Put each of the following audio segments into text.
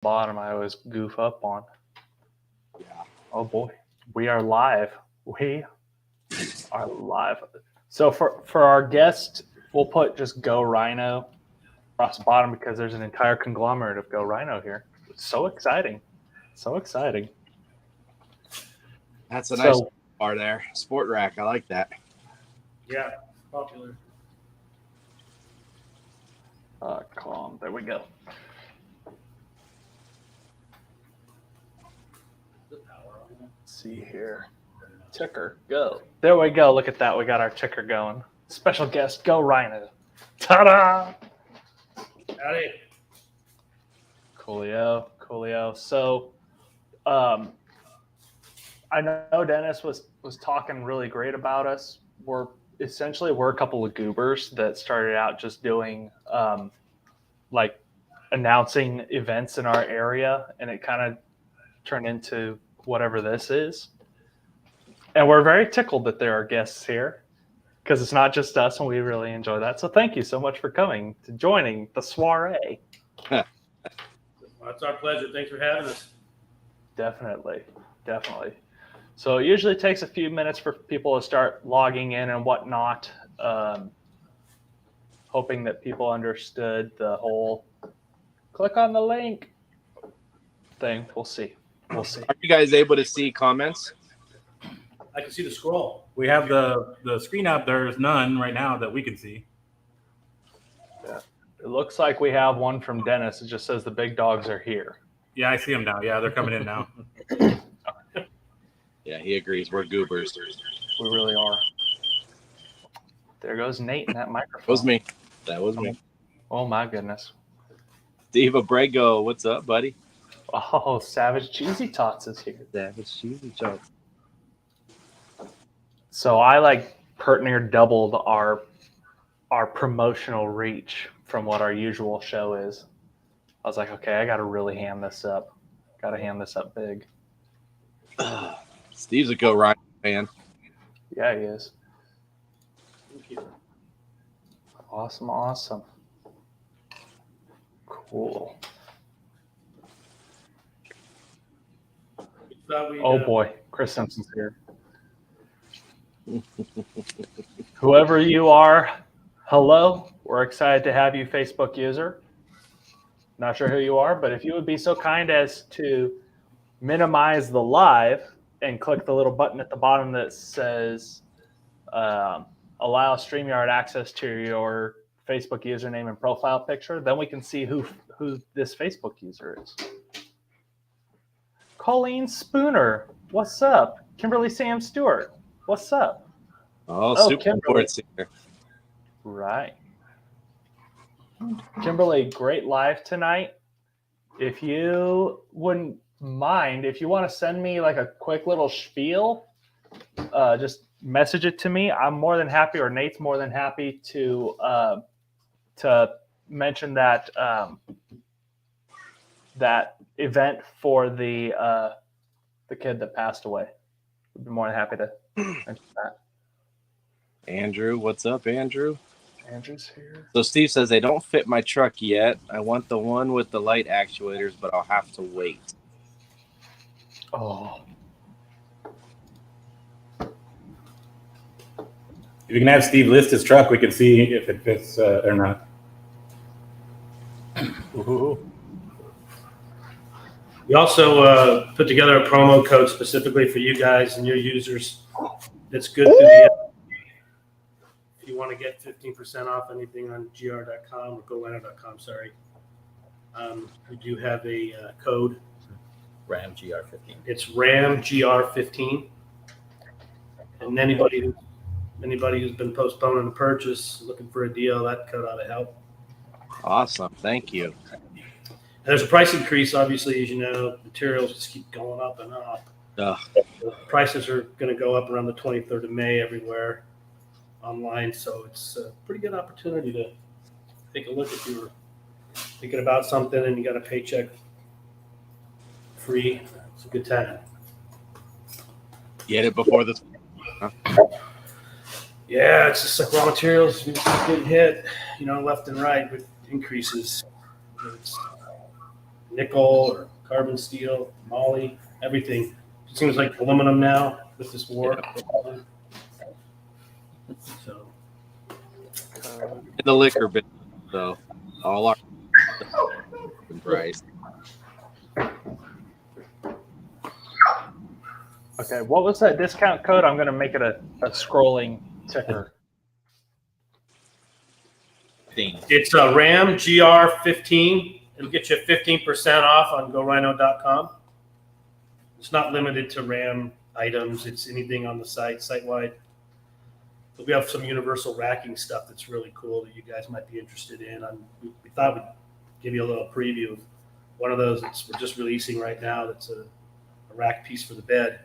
bottom I always goof up on. Yeah. Oh boy, we are live. We are live. So for our guest, we'll put just Go Rhino across the bottom because there's an entire conglomerate of Go Rhino here. It's so exciting. So exciting. That's a nice bar there. Sport rack. I like that. Yeah, popular. Calm. There we go. Let's see here. Ticker, go. There we go. Look at that. We got our ticker going. Special guest, Go Rhino. Ta-da! Howdy. Coolio. So, I know Dennis was talking really great about us. We're a couple of goobers that started out just doing like announcing events in our area, and it kind of turned into whatever this is. And we're very tickled that there are guests here because it's not just us, and we really enjoy that. So thank you so much for coming to joining the soiree. Well, it's our pleasure. Thanks for having us. Definitely. So it usually takes a few minutes for people to start logging in and whatnot, hoping that people understood the whole click on the link thing. We'll see. Are you guys able to see comments? I can see the scroll. We have the screen up. There's none right now that we can see. Yeah. It looks like we have one from Dennis. It just says the big dogs are here. Yeah, I see them now. Yeah, they're coming in now. Yeah, he agrees. We're goobers. We really are. There goes Nate in that microphone. That was me. Oh my goodness. Steve Abrego, what's up, buddy? Oh, Savage Cheesy Tots is here. Savage Cheesy Tots. So I pert near doubled our promotional reach from what our usual show is. I was like, okay, I got to really ham this up. Got to ham this up big. Steve's a Go Rhino fan. Yeah, he is. Thank you. Awesome. Cool. Oh boy, Chris Simpson's here. Whoever you are, hello. We're excited to have you, Facebook user. Not sure who you are, but if you would be so kind as to minimize the live and click the little button at the bottom that says allow StreamYard access to your Facebook username and profile picture, then we can see who this Facebook user is. Colleen Spooner, what's up? Kimberly Sam Stewart, what's up? Oh, super sports here. Right. Kimberly, great live tonight. If you wouldn't mind, if you want to send me a quick little spiel, just message it to me. I'm more than happy, or Nate's more than happy to mention that that event for the kid that passed away. We'd be more than happy to mention that. Andrew, what's up, Andrew? Andrew's here. So Steve says they don't fit my truck yet. I want the one with the light actuators, but I'll have to wait. Oh. If you can have Steve list his truck, we can see if it fits or not. Ooh. We also put together a promo code specifically for you guys and your users. That's good through the end. If you want to get 15% off anything on gr.com or gorhino.com, sorry. We do have a code. RAMGR15. It's RAMGR15. And anybody who's been postponing a purchase, looking for a deal, that code ought to help. Awesome. Thank you. And there's a price increase, obviously, as you know. Materials just keep going up and up. The prices are going to go up around the 23rd of May everywhere online. So it's a pretty good opportunity to take a look if you were thinking about something and you got a paycheck free. It's a good time. Get it before this. Huh? Yeah, it's just like raw materials. We just keep getting hit, left and right with increases. nickel or carbon steel, moly, everything. It seems like aluminum now with this war. So In the liquor business, though, all our price. Okay, what was that discount code? I'm going to make it a scrolling ticker. it's a Ram GR15. It'll get you 15% off on GoRhino.com. It's not limited to Ram items. It's anything on the site-wide. But we have some universal racking stuff that's really cool that you guys might be interested in. We thought we'd give you a little preview of one of those that we're just releasing right now. That's a rack piece for the bed.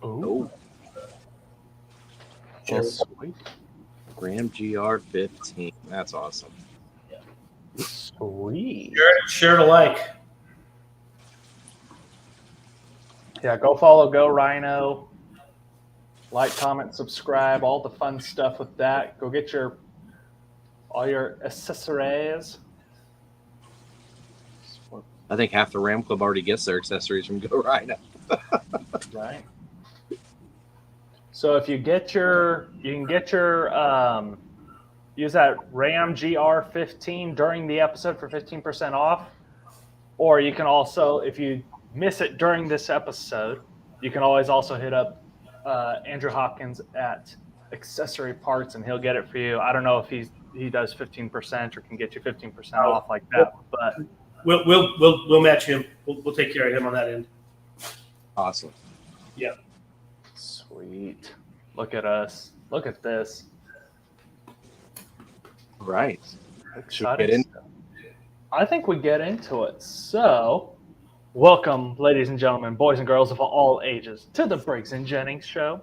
Ooh. Sure. Sweet. Ram GR15. That's awesome. Sweet. Share it alike. Yeah, go follow Go Rhino. Like, comment, subscribe, all the fun stuff with that. Go get all your accessories. I think half the Ram Club already gets their accessories from Go Rhino. Right. So if you get you can get your use that Ram GR15 during the episode for 15% off. Or you can also, if you miss it during this episode, you can always also hit up Andrew Hopkins at Accessory Parts, and he'll get it for you. I don't know if he does 15% or can get you 15% off like that, but we'll match him. We'll take care of him on that end. Awesome. Yeah. Sweet. Look at us. Look at this. Right. Should we Exciting get in? stuff. I think we get into it. So, welcome, ladies and gentlemen, boys and girls of all ages, to the Briggs and Jennings show.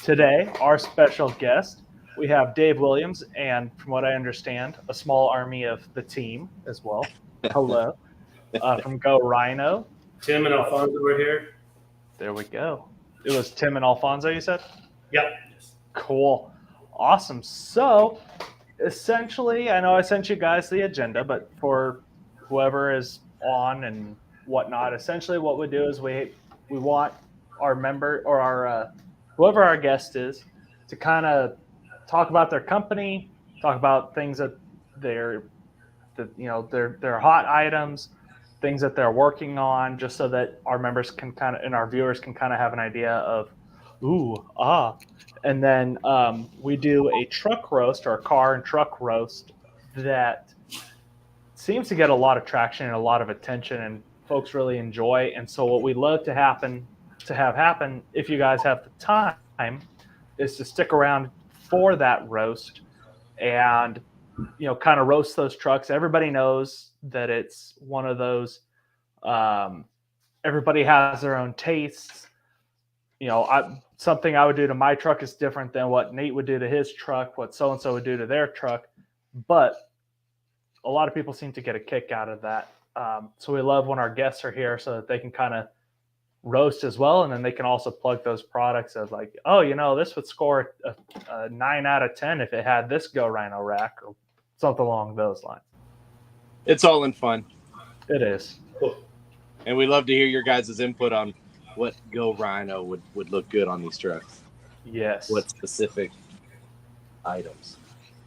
Today, our special guest, we have Dave Williams, and from what I understand, a small army of the team as well. Hello. From Go Rhino. Tim and Alfonso were here. There we go. It was Tim and Alfonso, you said? Yep. Cool. Awesome. So, essentially, I know I sent you guys the agenda, but for whoever is on and whatnot, essentially what we do is we want our member or our whoever our guest is to kind of talk about their company, talk about things that their hot items, things that they're working on, just so that our members can kind of and our viewers can kind of have an idea of and then we do a truck roast or a car and truck roast that seems to get a lot of traction and a lot of attention, and folks really enjoy. And so what we'd love to have happen, if you guys have the time, is to stick around for that roast and kind of roast those trucks. Everybody knows that it's one of those. Everybody has their own tastes. Something I would do to my truck is different than what Nate would do to his truck, what so-and-so would do to their truck. But a lot of people seem to get a kick out of that. So we love when our guests are here so that they can kind of roast as well. And then they can also plug those products as like, this would score a 9 out of 10 if it had this Go Rhino rack or something along those lines. It's all in fun. It is. Cool. And we love to hear your guys' input on what Go Rhino would look good on these trucks. Yes. What specific items?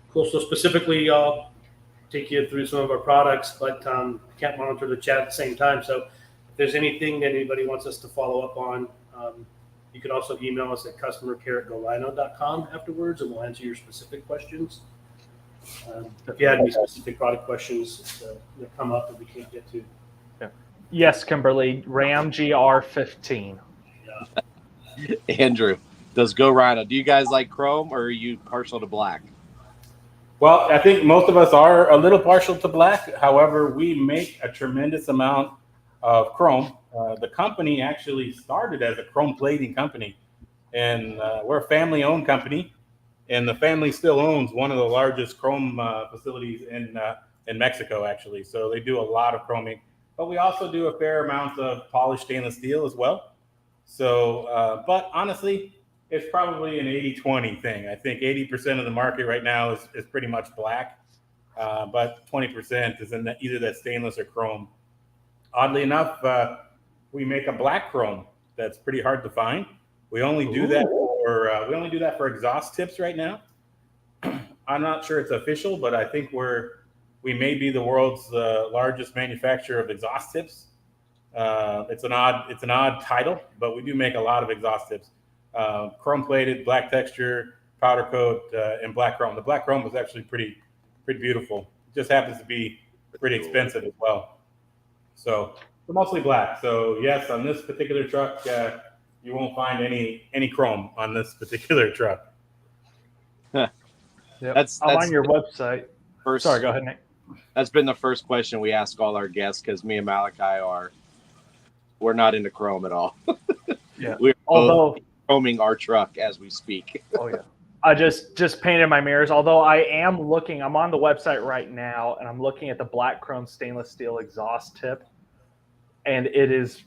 Cool. So specifically, I'll take you through some of our products, but can't monitor the chat at the same time. So if there's anything that anybody wants us to follow up on, you can also email us at customercare@gorhino.com afterwards, and we'll answer your specific questions. If you had any specific product questions that come up that we can't get to. Yes, Kimberly, Ram GR15. Yeah. Andrew, does Go Rhino, do you guys like chrome or are you partial to black? Well, I think most of us are a little partial to black. However, we make a tremendous amount of chrome. The company actually started as a chrome plating company, and we're a family-owned company, and the family still owns one of the largest chrome facilities in Mexico, actually. So they do a lot of chroming, but we also do a fair amount of polished stainless steel as well. So, but honestly, it's probably an 80-20 thing. I think 80% of the market right now is pretty much black, but 20% is in either that stainless or chrome. oddly enough, we make a black chrome that's pretty hard to find. We only do that for exhaust tips right now. I'm not sure it's official, but I think we may be the world's largest manufacturer of exhaust tips. It's an odd title, but we do make a lot of exhaust tips. Chrome plated, black texture, powder coat, and black chrome. The black chrome was actually pretty beautiful. It just happens to be pretty expensive as well. So mostly black. So yes, on this particular truck, you won't find any chrome on this particular truck. Yep. That's I'm on your website. First, Sorry, go ahead, Nick. That's been the first question we ask all our guests because me and Malachi we're not into chrome at all. Yeah. We're Although chroming our truck as we speak. Oh yeah. I just painted my mirrors. Although I'm on the website right now and I'm looking at the black chrome stainless steel exhaust tip, and it is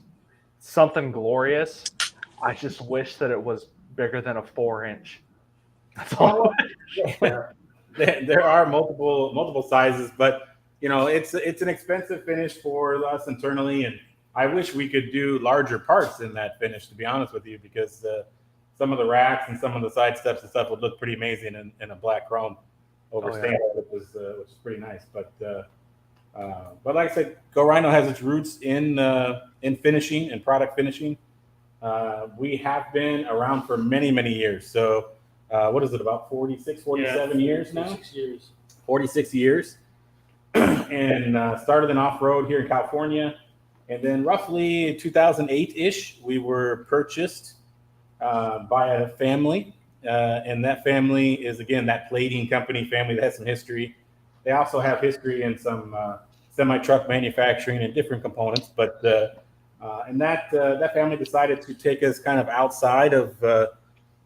something glorious. I just wish that it was bigger than a 4-inch. That's all. There are multiple sizes, but it's an expensive finish for us internally, and I wish we could do larger parts in that finish, to be honest with you, because some of the racks and some of the side steps and stuff would look pretty amazing in a black chrome over stainless, which is pretty nice. But like I said, Go Rhino has its roots in finishing and product finishing. We have been around for many years. So what is it, about 47 years now? 46 years. 46 years. And started in off-road here in California. And then roughly 2008-ish, we were purchased by a family. And that family is, again, that plating company family that has some history. They also have history in some semi-truck manufacturing and different components. But and that family decided to take us kind of outside of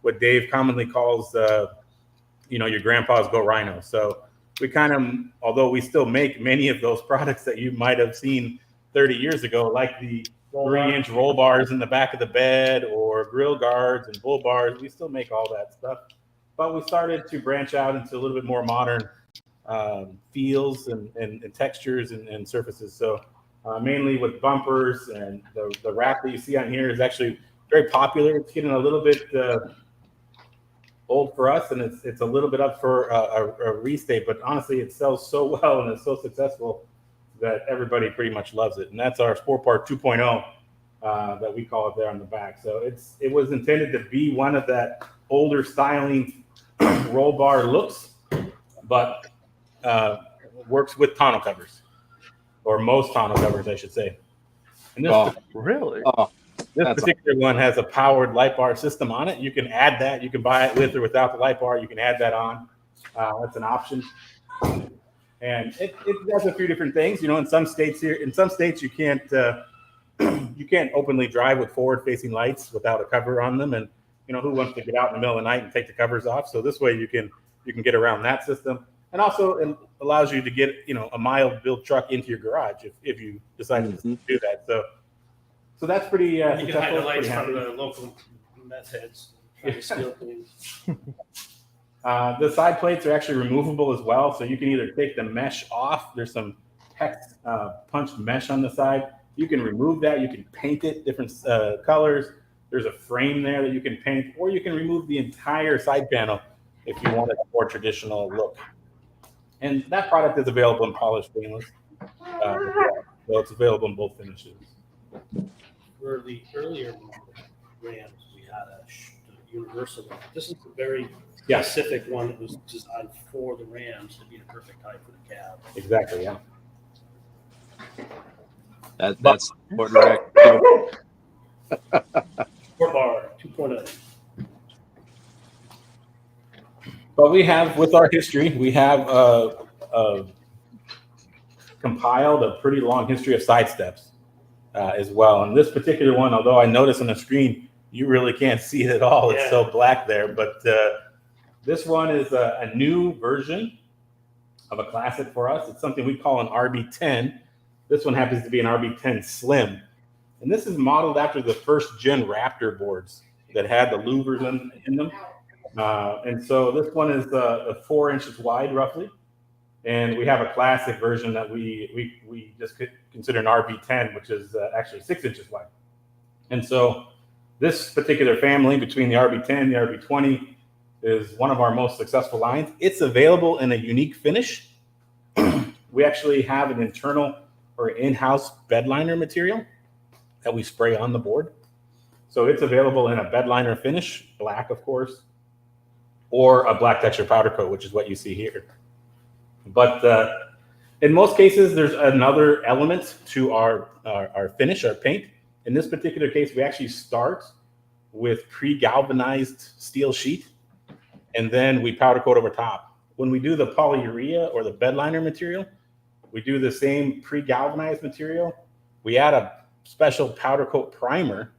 what Dave commonly calls, your grandpa's Go Rhino. So we kind of, although we still make many of those products that you might have seen 30 years ago, like the 3-inch roll bars in the back of the bed or grill guards and bull bars, we still make all that stuff. But we started to branch out into a little bit more modern feels and textures and surfaces. So mainly with bumpers, and the rack that you see on here is actually very popular. It's getting a little bit old for us, and it's a little bit up for a restate, but honestly it sells so well and it's so successful that everybody pretty much loves it. And that's our Sport Part 2.0 that we call it there on the back. So it was intended to be one of that older styling roll bar looks, but works with tonneau covers, or most tonneau covers, I should say. And this really? This particular one has a powered light bar system on it. You can add that. You can buy it with or without the light bar. You can add that on. That's an option. And it does a few different things. In some states you can't openly drive with forward-facing lights without a cover on them. And who wants to get out in the middle of the night and take the covers off? So this way you can get around that system. And also it allows you to get a mild build truck into your garage if you decide to do that. So that's pretty. You can hide the lights from the local meth heads. Trying to steal things. The side plates are actually removable as well, so you can either take the mesh off. There's some hex punched mesh on the side. You can remove that. You can paint it different colors. There's a frame there that you can paint, or you can remove the entire side panel if you want a more traditional look. And that product is available in polished stainless, so it's available in both finishes. For the earlier Rams, we had a universal one. This is a very specific one that was designed for the Rams to be the perfect height for the cab. Exactly, yeah. That's important. Sport Bar 2.0. But we have, with our history, we have compiled a pretty long history of side steps as well. And this particular one, although I notice on the screen, you really can't see it at all. It's so black there. But this one is a new version of a classic for us. It's something we call an RB10. This one happens to be an RB10 Slim. And this is modeled after the first gen Raptor boards that had the louvers in them. And so this one is 4 inches wide, roughly. And we have a classic version that we just consider an RB10, which is actually 6 inches wide. And so this particular family between the RB10 and the RB20 is one of our most successful lines. It's available in a unique finish. We actually have an internal or in-house bed liner material that we spray on the board. So it's available in a bed liner finish, black, of course, or a black texture powder coat, which is what you see here. But in most cases, there's another element to our finish, our paint. In this particular case, we actually start with pre-galvanized steel sheet, and then we powder coat over top. When we do the polyurea or the bed liner material, we do the same pre-galvanized material. We add a special powder coat primer,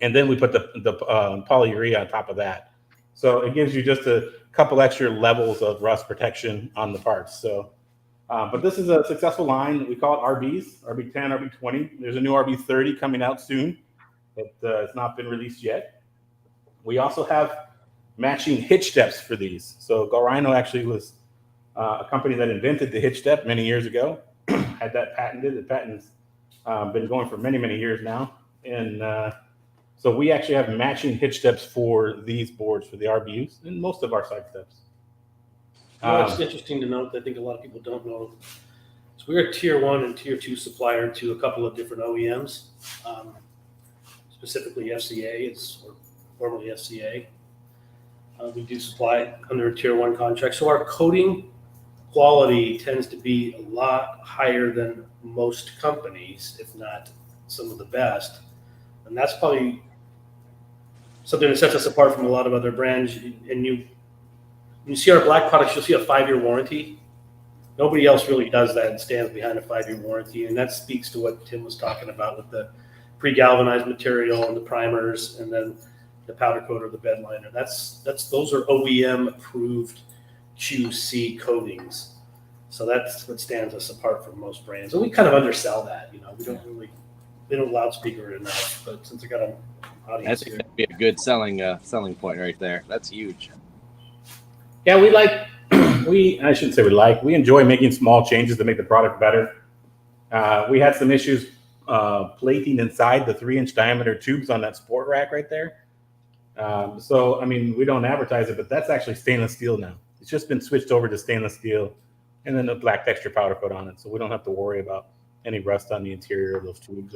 and then we put the polyurea on top of that. So it gives you just a couple extra levels of rust protection on the parts. So, but this is a successful line. We call it RBs, RB10, RB20. There's a new RB30 coming out soon, but it's not been released yet. We also have matching hitch steps for these. So Galrino actually was a company that invented the hitch step many years ago, had that patented. The patent's been going for many, many years now. And so we actually have matching hitch steps for these boards for the RBUs and most of our side steps. It's interesting to note that I think a lot of people don't know. So we're a tier 1 and tier 2 supplier to a couple of different OEMs, specifically FCA, or formerly FCA. We do supply under a tier 1 contract. So our coating quality tends to be a lot higher than most companies, if not some of the best. And that's probably something that sets us apart from a lot of other brands. And you see our black products, you'll see a 5-year warranty. Nobody else really does that and stands behind a 5-year warranty. And that speaks to what Tim was talking about with the pre-galvanized material and the primers, and then the powder coat or the bed liner. Those are OEM approved QC coatings. So that's what stands us apart from most brands. And we kind of undersell that, they don't loudspeaker it enough, but since I got an audience here. That'd be a good selling point right there. That's huge. Yeah, I shouldn't say we enjoy making small changes to make the product better. We had some issues plating inside the 3-inch diameter tubes on that sport rack right there. So, I mean, we don't advertise it, but that's actually stainless steel now. It's just been switched over to stainless steel and then a black texture powder coat on it. So we don't have to worry about any rust on the interior of those tubes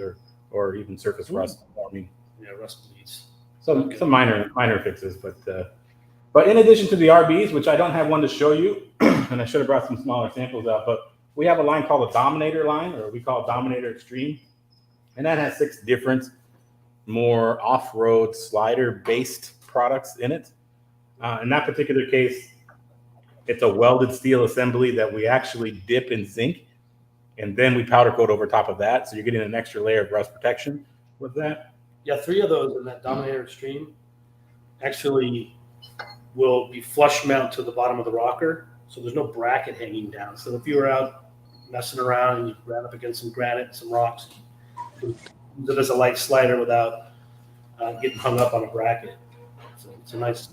or even surface rust forming. Yeah, rust bleeds. Some minor fixes, but in addition to the RBs, which I don't have one to show you, and I should have brought some smaller samples out, but we have a line called a Dominator line, or we call it Dominator Extreme, and that has 6 different more off-road slider-based products in it. In that particular case, it's a welded steel assembly that we actually dip in zinc, and then we powder coat over top of that. So you're getting an extra layer of rust protection with that. Yeah, 3 of those in that Dominator Extreme actually will be flush mount to the bottom of the rocker. So there's no bracket hanging down. So if you were out messing around and you ran up against some granite, some rocks, use it as a light slider without getting hung up on a bracket. So it's a nice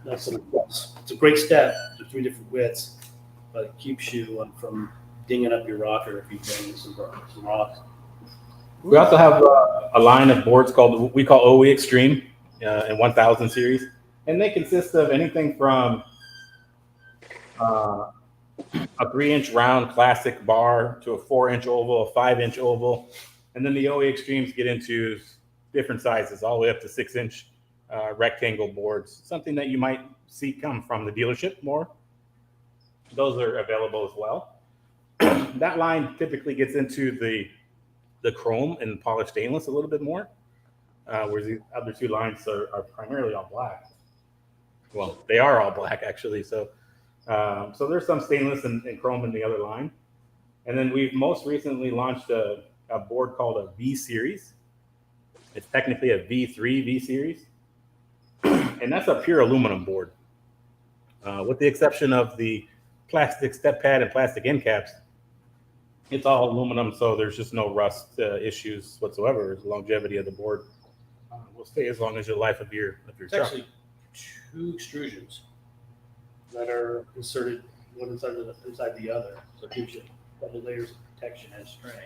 little plus. It's a great step. There's 3 different widths, but it keeps you from dinging up your rocker if you bang some rocks. We also have a line of boards we call OE Extreme in 1000 series, and they consist of anything from a 3-inch round classic bar to a 4-inch oval, a 5-inch oval, and then the OE Extremes get into different sizes, all the way up to 6-inch rectangle boards, something that you might see come from the dealership more. Those are available as well. That line typically gets into the chrome and polished stainless a little bit more, whereas the other 2 lines are primarily all black. Well, they are all black actually. So there's some stainless and chrome in the other line. And then we've most recently launched a board called a V series. It's technically a V3 V series, and that's a pure aluminum board, with the exception of the plastic step pad and plastic end caps. It's all aluminum, so there's just no rust issues whatsoever. The longevity of the board will stay as long as your life of your It's truck. actually 2 extrusions that are inserted one inside the other. So it gives you double layers of protection and strength.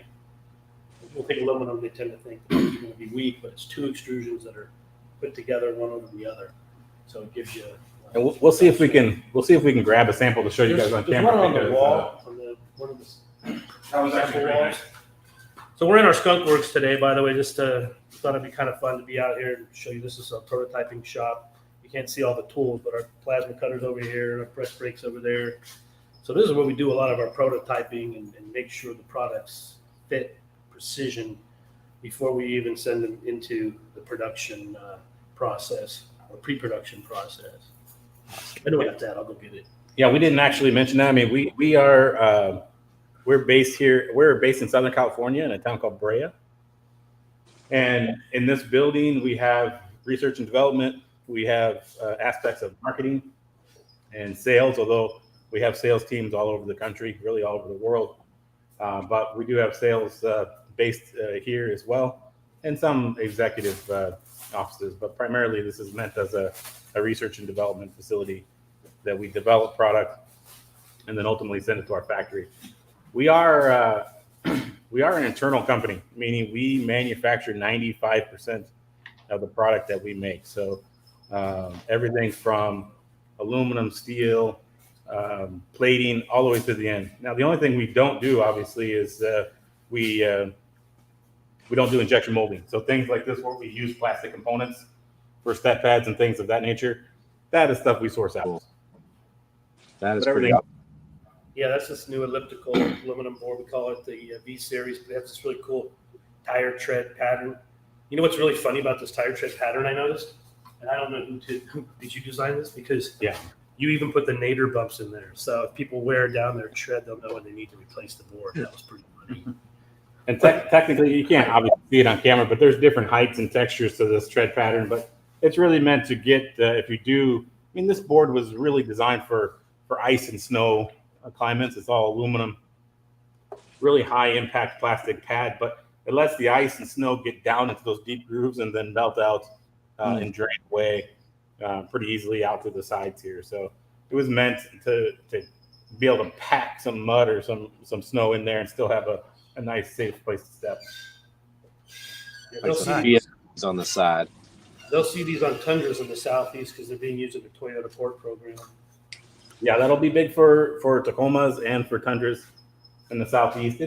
When people think aluminum, they tend to think that it's going to be weak, but it's two extrusions that are put together one over the other. So it gives you. And we'll see if we can grab a sample to show you guys on There's camera. one on the wall, one of the sample walls. So we're in our skunk works today, by the way. Just thought it'd be kind of fun to be out here and show you. This is a prototyping shop. You can't see all the tools, but our plasma cutter's over here, our press brakes over there. So this is where we do a lot of our prototyping and make sure the products fit precision before we even send them into the production process or pre-production process. I know that's that. I'll go get it. Yeah, we didn't actually mention that. I mean, we are we're based here. We're based in Southern California in a town called Brea. And in this building, we have research and development. We have aspects of marketing and sales, although we have sales teams all over the country, really all over the world. But we do have sales based here as well, and some executive offices. But primarily, this is meant as a research and development facility that we develop product and then ultimately send it to our factory. We are an internal company, meaning we manufacture 95% of the product that we make. So everything from aluminum, steel, plating, all the way to the end. Now, the only thing we don't do, obviously, is we don't do injection molding. So things like this, where we use plastic components for step pads and things of that nature, that is stuff we source out. That is But pretty. Yeah, that's this new elliptical aluminum board. We call it the V series. But it has this really cool tire tread pattern. You know what's really funny about this tire tread pattern I noticed? And I don't know who did you design this? Because you even put the nadir bumps in there. So if people wear down their tread, they'll know when they need to replace the board. That was pretty funny. And technically, you can't obviously see it on camera, but there's different heights and textures to this tread pattern. But it's really meant to get, if you do, I mean, this board was really designed for ice and snow climates. It's all aluminum, really high impact plastic pad, but it lets the ice and snow get down into those deep grooves and then melt out and drain away pretty easily out to the sides here. So it was meant to be able to pack some mud or some snow in there and still have a nice, safe place to step. Yeah, Like some BS on the side. they'll see these on Tundras in the southeast because they're being used in the Toyota Port program. Yeah, that'll be big for Tacomas and for Tundras in the southeast.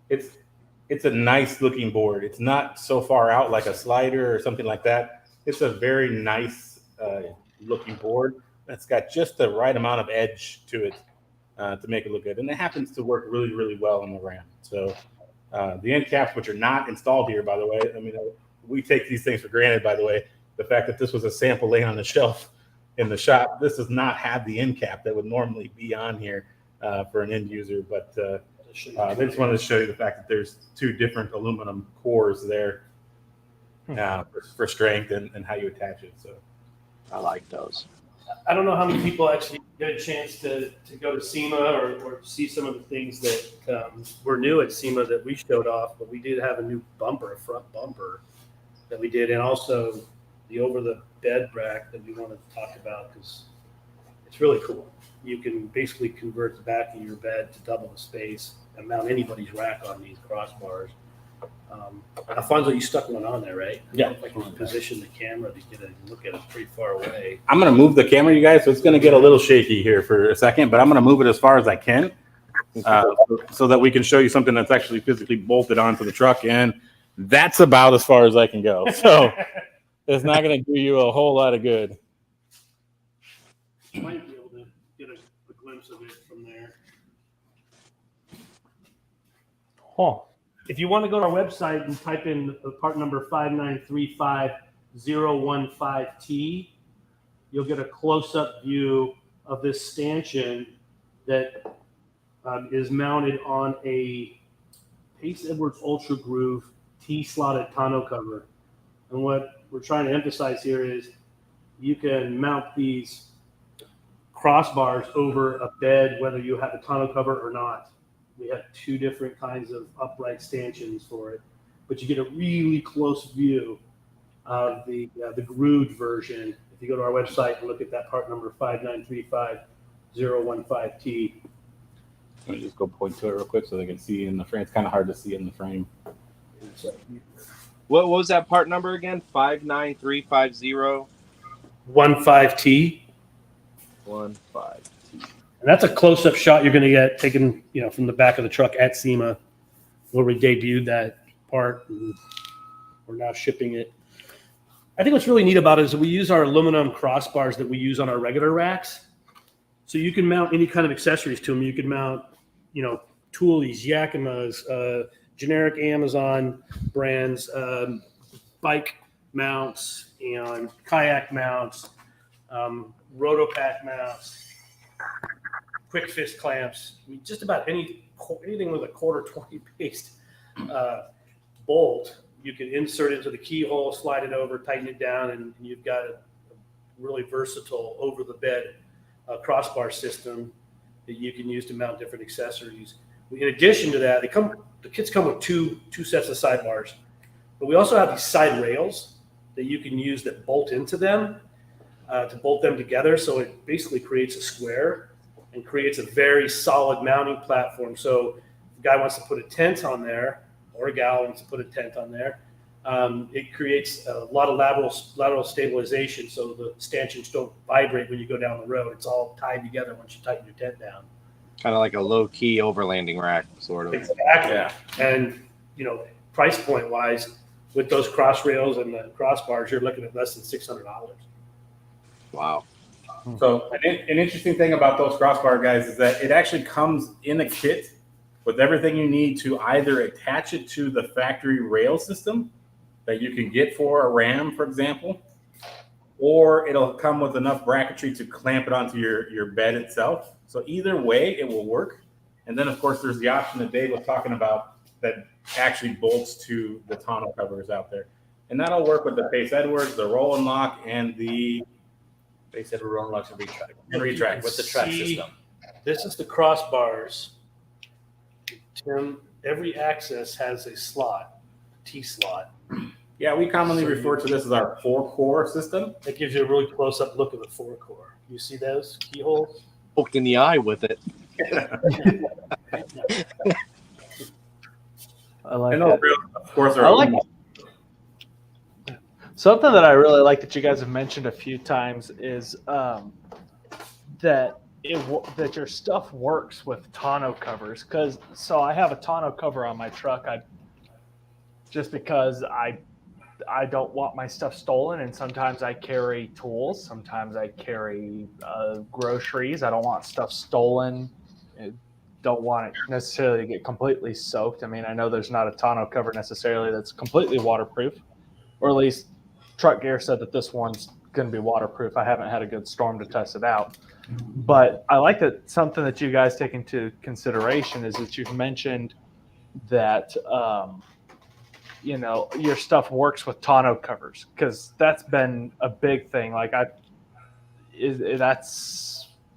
It's a nice looking board. It's not so far out like a slider or something like that. It's a very nice looking board that's got just the right amount of edge to it to make it look good. And it happens to work really, really well on the Ram. So the end caps, which are not installed here, by the way, I mean, we take these things for granted, by the way. The fact that this was a sample laying on the shelf in the shop, this does not have the end cap that would normally be on here for an end user. But they just wanted to show you the fact that there's two different aluminum cores there for strength and how you attach it. So I like those. I don't know how many people actually get a chance to go to SEMA or see some of the things that were new at SEMA that we showed off, but we did have a new bumper, a front bumper that we did, and also the over-the-bed rack that we want to talk about because it's really cool. You can basically convert the back of your bed to double the space and mount anybody's rack on these crossbars. Alfonso, you stuck one on there, right? Yeah. Like you position the camera to get a look at it pretty far away. I'm going to move the camera, you guys, so it's going to get a little shaky here for a second, but I'm going to move it as far as I can so that we can show you something that's actually physically bolted onto the truck, and that's about as far as I can go. So it's not going to do you a whole lot of good. You might be able to get a glimpse of it from there. Huh. If you want to go to our website and type in part number 5935015T, you'll get a close-up view of this stanchion that is mounted on a Pace Edwards Ultra Groove T-slotted tonneau cover. And what we're trying to emphasize here is you can mount these crossbars over a bed, whether you have a tonneau cover or not. We have two different kinds of upright stanchions for it, but you get a really close view of the grooved version. if you go to our website and look at that part number 5935015T. Let me just go point to it real quick so they can see in the frame. It's kind of hard to see in the frame. What was that part number again? 59350. 15T. 15T. And that's a close-up shot you're going to get taken, from the back of the truck at SEMA, where we debuted that part. And we're now shipping it. I think what's really neat about it is that we use our aluminum crossbars that we use on our regular racks. So you can mount any kind of accessories to them. You can mount, Toolies, Yakimas, generic Amazon brands, bike mounts and kayak mounts, Rotopack mounts, quick fist clamps. I mean, just about anything with a 1/4 based bolt, you can insert into the keyhole, slide it over, tighten it down, and you've got a really versatile over the bed crossbar system that you can use to mount different accessories. In addition to that, the kits come with two sets of sidebars, but we also have these side rails that you can use that bolt into them to bolt them together. So it basically creates a square and creates a very solid mounting platform. So if a guy wants to put a tent on there, or a gal wants to put a tent on there, it creates a lot of lateral stabilization, so the stanchions don't vibrate when you go down the road. It's all tied together once you tighten your tent down. Kind of like a low-key overlanding rack, sort of. Exactly. Yeah. And, price point wise, with those cross rails and the crossbars, you're looking at less than $600. Wow. So an interesting thing about those crossbar guys is that it actually comes in a kit with everything you need to either attach it to the factory rail system that you can get for a Ram, for example, or it'll come with enough bracketry to clamp it onto your bed itself. So either way, it will work. And then, of course, there's the option that Dave was talking about that actually bolts to the tonneau covers out there. And that'll work with the Pace Edwards, the roll and lock, and the Pace Edwards roll locks and retract. and retract. With the track See, system. This is the crossbars. Tim, every axis has a slot, T-slot. Yeah, we commonly refer to this as our 4-core system. That gives you a really close-up look of the 4-core. You see those keyholes? Poked in the eye with it. I like And that. those rails, of course, are I like something that I really like that you guys have mentioned a few times is that that your stuff works with tonneau covers. So I have a tonneau cover on my truck. Just because I don't want my stuff stolen, and sometimes I carry tools, sometimes I carry groceries. I don't want stuff stolen. I don't want it necessarily to get completely soaked. I mean, I know there's not a tonneau cover necessarily that's completely waterproof, or at least Truck Gear said that this one's going to be waterproof. I haven't had a good storm to test it out. But I like that something that you guys take into consideration is that you've mentioned that your stuff works with tonneau covers, because that's been a big thing. Like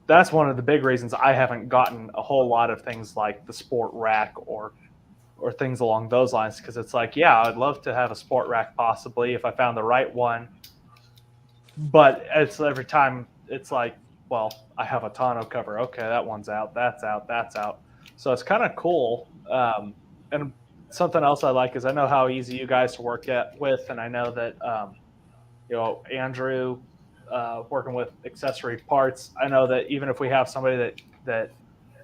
that's one of the big reasons I haven't gotten a whole lot of things like the sport rack or things along those lines, because it's like, yeah, I'd love to have a sport rack possibly if I found the right one, but it's every time it's like, well, I have a tonneau cover. Okay, that one's out. That's out. That's out. So it's kind of cool. And something else I like is I know how easy you guys to work with, and I know that Andrew working with accessory parts. I know that even if we have somebody that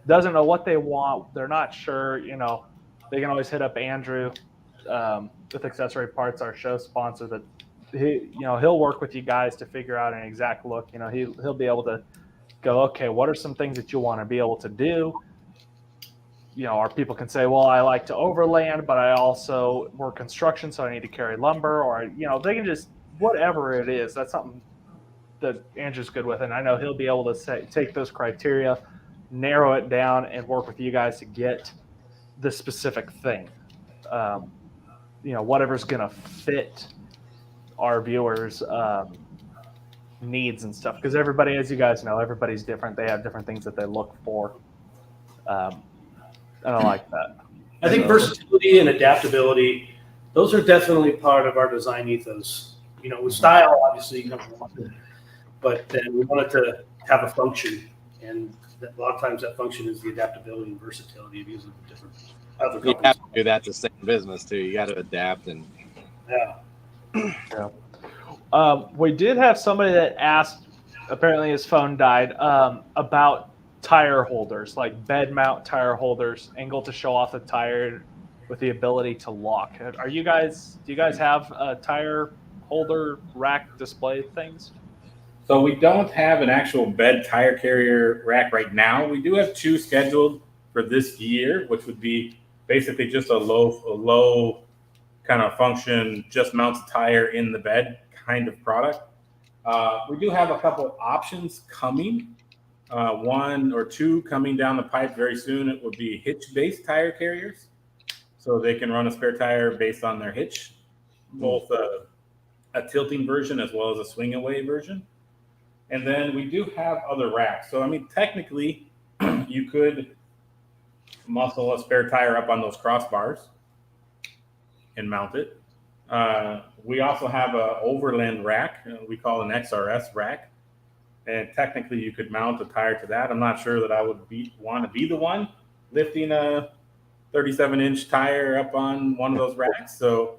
doesn't know what they want, they're not sure, they can always hit up Andrew with Accessory Parts, our show sponsor. That he'll work with you guys to figure out an exact look. He'll be able to go, okay, what are some things that you want to be able to do? Our people can say, well, I like to overland, but I also work construction, so I need to carry lumber, or they can just, whatever it is, that's something that Andrew's good with, and I know he'll be able to take those criteria, narrow it down, and work with you guys to get the specific thing. Whatever's gonna fit our viewers' needs and stuff, because everybody, as you guys know, everybody's different. They have different things that they look for. And I like that. I think versatility and adaptability, those are definitely part of our design ethos. With style, obviously, but then we want it to have a function, and a lot of times that function is the adaptability and versatility of using different other You companies. have to do that to stay in business too. You got to adapt and. Yeah. We did have somebody that asked, apparently his phone died, about tire holders, like bed mount tire holders, angle to show off the tire with the ability to lock. Do you guys have tire holder rack display things? So we don't have an actual bed tire carrier rack right now. We do have 2 scheduled for this year, which would be basically just a low kind of function, just mounts a tire in the bed kind of product. We do have a couple options coming, 1 or 2 coming down the pipe very soon. It would be hitch-based tire carriers, so they can run a spare tire based on their hitch, both a tilting version as well as a swing away version. And then we do have other racks. So, I mean, technically, you could muscle a spare tire up on those crossbars and mount it. We also have an overland rack, we call an XRS rack. And technically, you could mount a tire to that. I'm not sure that I would want to be the one lifting a 37-inch tire up on one of those racks. So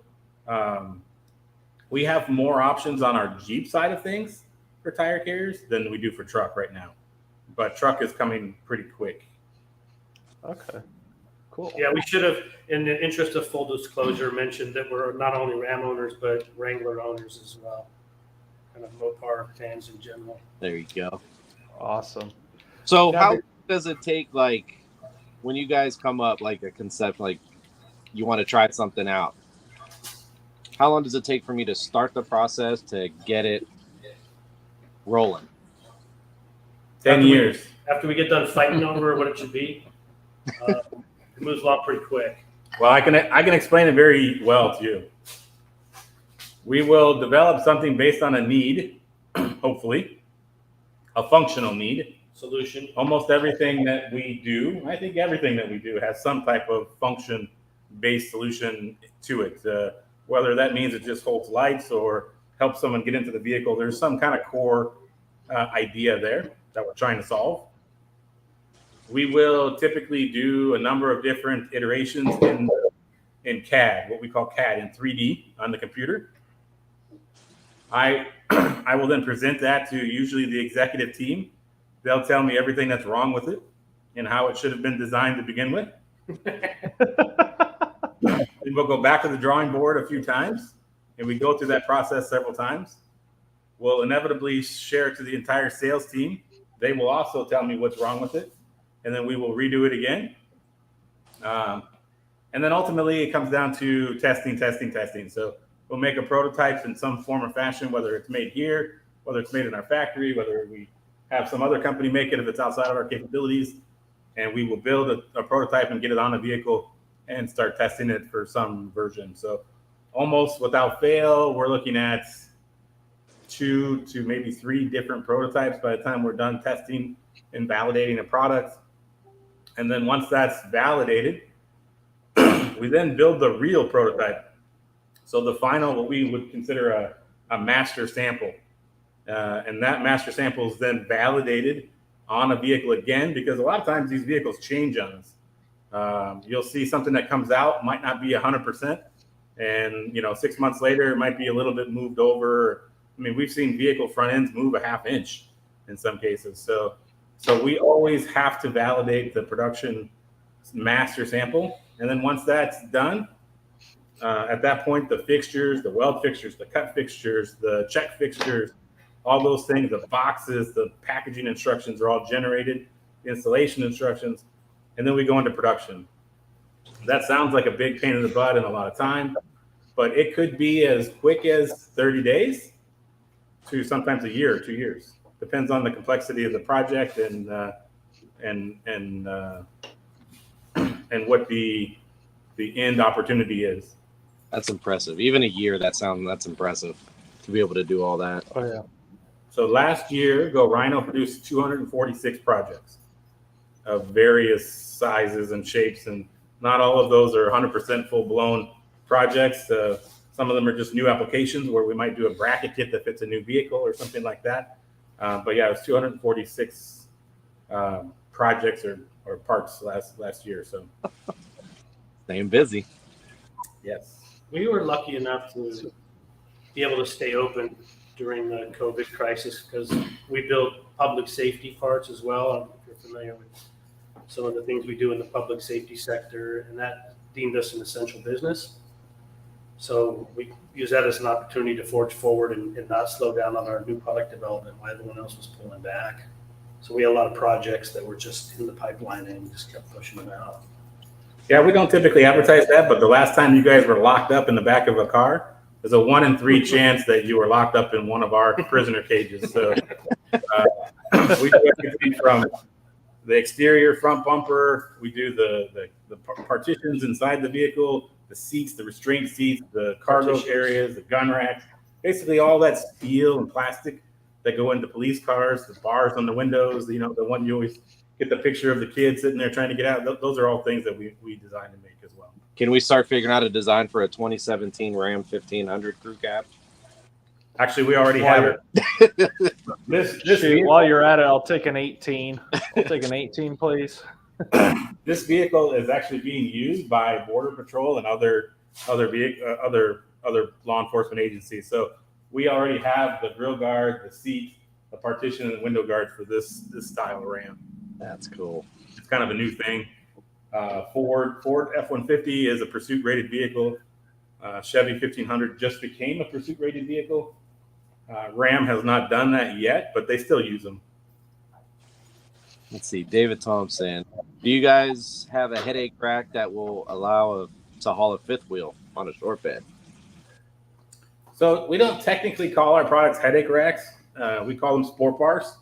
we have more options on our Jeep side of things for tire carriers than we do for truck right now. But truck is coming pretty quick. Okay, cool. Yeah, we should have, in the interest of full disclosure, mentioned that we're not only Ram owners, but Wrangler owners as well. Kind of Mopar fans in general. There you go. Awesome. So Yeah, how long does it take, like, when you guys come up, like, a concept, like, you want to try something out? How long does it take for me to start the process to get it rolling? 10 years. After we get done fighting over what it should be, it moves along pretty quick. Well, I can explain it very well to you. We will develop something based on a need, hopefully, a functional need. Solution. Almost everything that we do, I think everything that we do has some type of function-based solution to it. Whether that means it just holds lights or helps someone get into the vehicle, there's some kind of core idea there that we're trying to solve. We will typically do a number of different iterations in CAD, what we call CAD, in 3D on the computer. I will then present that to usually the executive team. They'll tell me everything that's wrong with it and how it should have been designed to begin with. And we'll go back to the drawing board a few times, and we go through that process several times. We'll inevitably share it to the entire sales team. They will also tell me what's wrong with it, and then we will redo it again. And then ultimately it comes down to testing. So we'll make a prototype in some form or fashion, whether it's made here, whether it's made in our factory, whether we have some other company make it if it's outside of our capabilities, and we will build a prototype and get it on a vehicle and start testing it for some version. So almost without fail, we're looking at 2 to maybe 3 different prototypes by the time we're done testing and validating a product. And then once that's validated, we then build the real prototype. So the final, what we would consider a master sample. And that master sample is then validated on a vehicle again, because a lot of times these vehicles change on us. You'll see something that comes out, might not be 100%. And, 6 months later, it might be a little bit moved over. I mean, we've seen vehicle front ends move a half inch in some cases. So we always have to validate the production master sample. And then once that's done, at that point, the fixtures, the weld fixtures, the cut fixtures, the check fixtures, all those things, the boxes, the packaging instructions are all generated, the installation instructions, and then we go into production. That sounds like a big pain in the butt and a lot of time, but it could be as quick as 30 days to sometimes a year or 2 years. Depends on the complexity of the project and what the end opportunity is. That's impressive. Even a year, that's impressive to be able to do all that. Oh yeah. So last year, Go Rhino produced 246 projects of various sizes and shapes, and not all of those are 100% full-blown projects. Some of them are just new applications where we might do a bracket kit that fits a new vehicle or something like that. But yeah, it was 246 projects or parts last year. So Staying busy. yes. We were lucky enough to be able to stay open during the COVID crisis because we build public safety parts as well. I don't know if you're familiar with some of the things we do in the public safety sector, and that deemed us an essential business. So we use that as an opportunity to forge forward and not slow down on our new product development while everyone else was pulling back. So we had a lot of projects that were just in the pipeline and we just kept pushing them out. Yeah, we don't typically advertise that, but the last time you guys were locked up in the back of a car, there's a 1 in 3 chance that you were locked up in one of our prisoner cages. So we do everything from the exterior front bumper. We do the partitions inside the vehicle, the seats, the restraint seats, the cargo areas, the gun racks, basically all that steel and plastic that go into police cars, the bars on the windows, the one you always get the picture of the kid sitting there trying to get out. Those are all things that we design and make as well. Can we start figuring out a design for a 2017 Ram 1500 crew cab? Actually, we already have it. This While you're at it, I'll take an 18. I'll take an 18, please. This vehicle is actually being used by Border Patrol and other law enforcement agencies. So we already have the grill guard, the seat, the partition, and the window guard for this style Ram. That's cool. It's kind of a new thing. Ford F-150 is a pursuit rated vehicle. Chevy 1500 just became a pursuit rated vehicle. Ram has not done that yet, but they still use them. Let's see. David Thompson, do you guys have a headache rack that will allow to haul a fifth wheel on a short bed? So we don't technically call our products headache racks. We call them sport bars.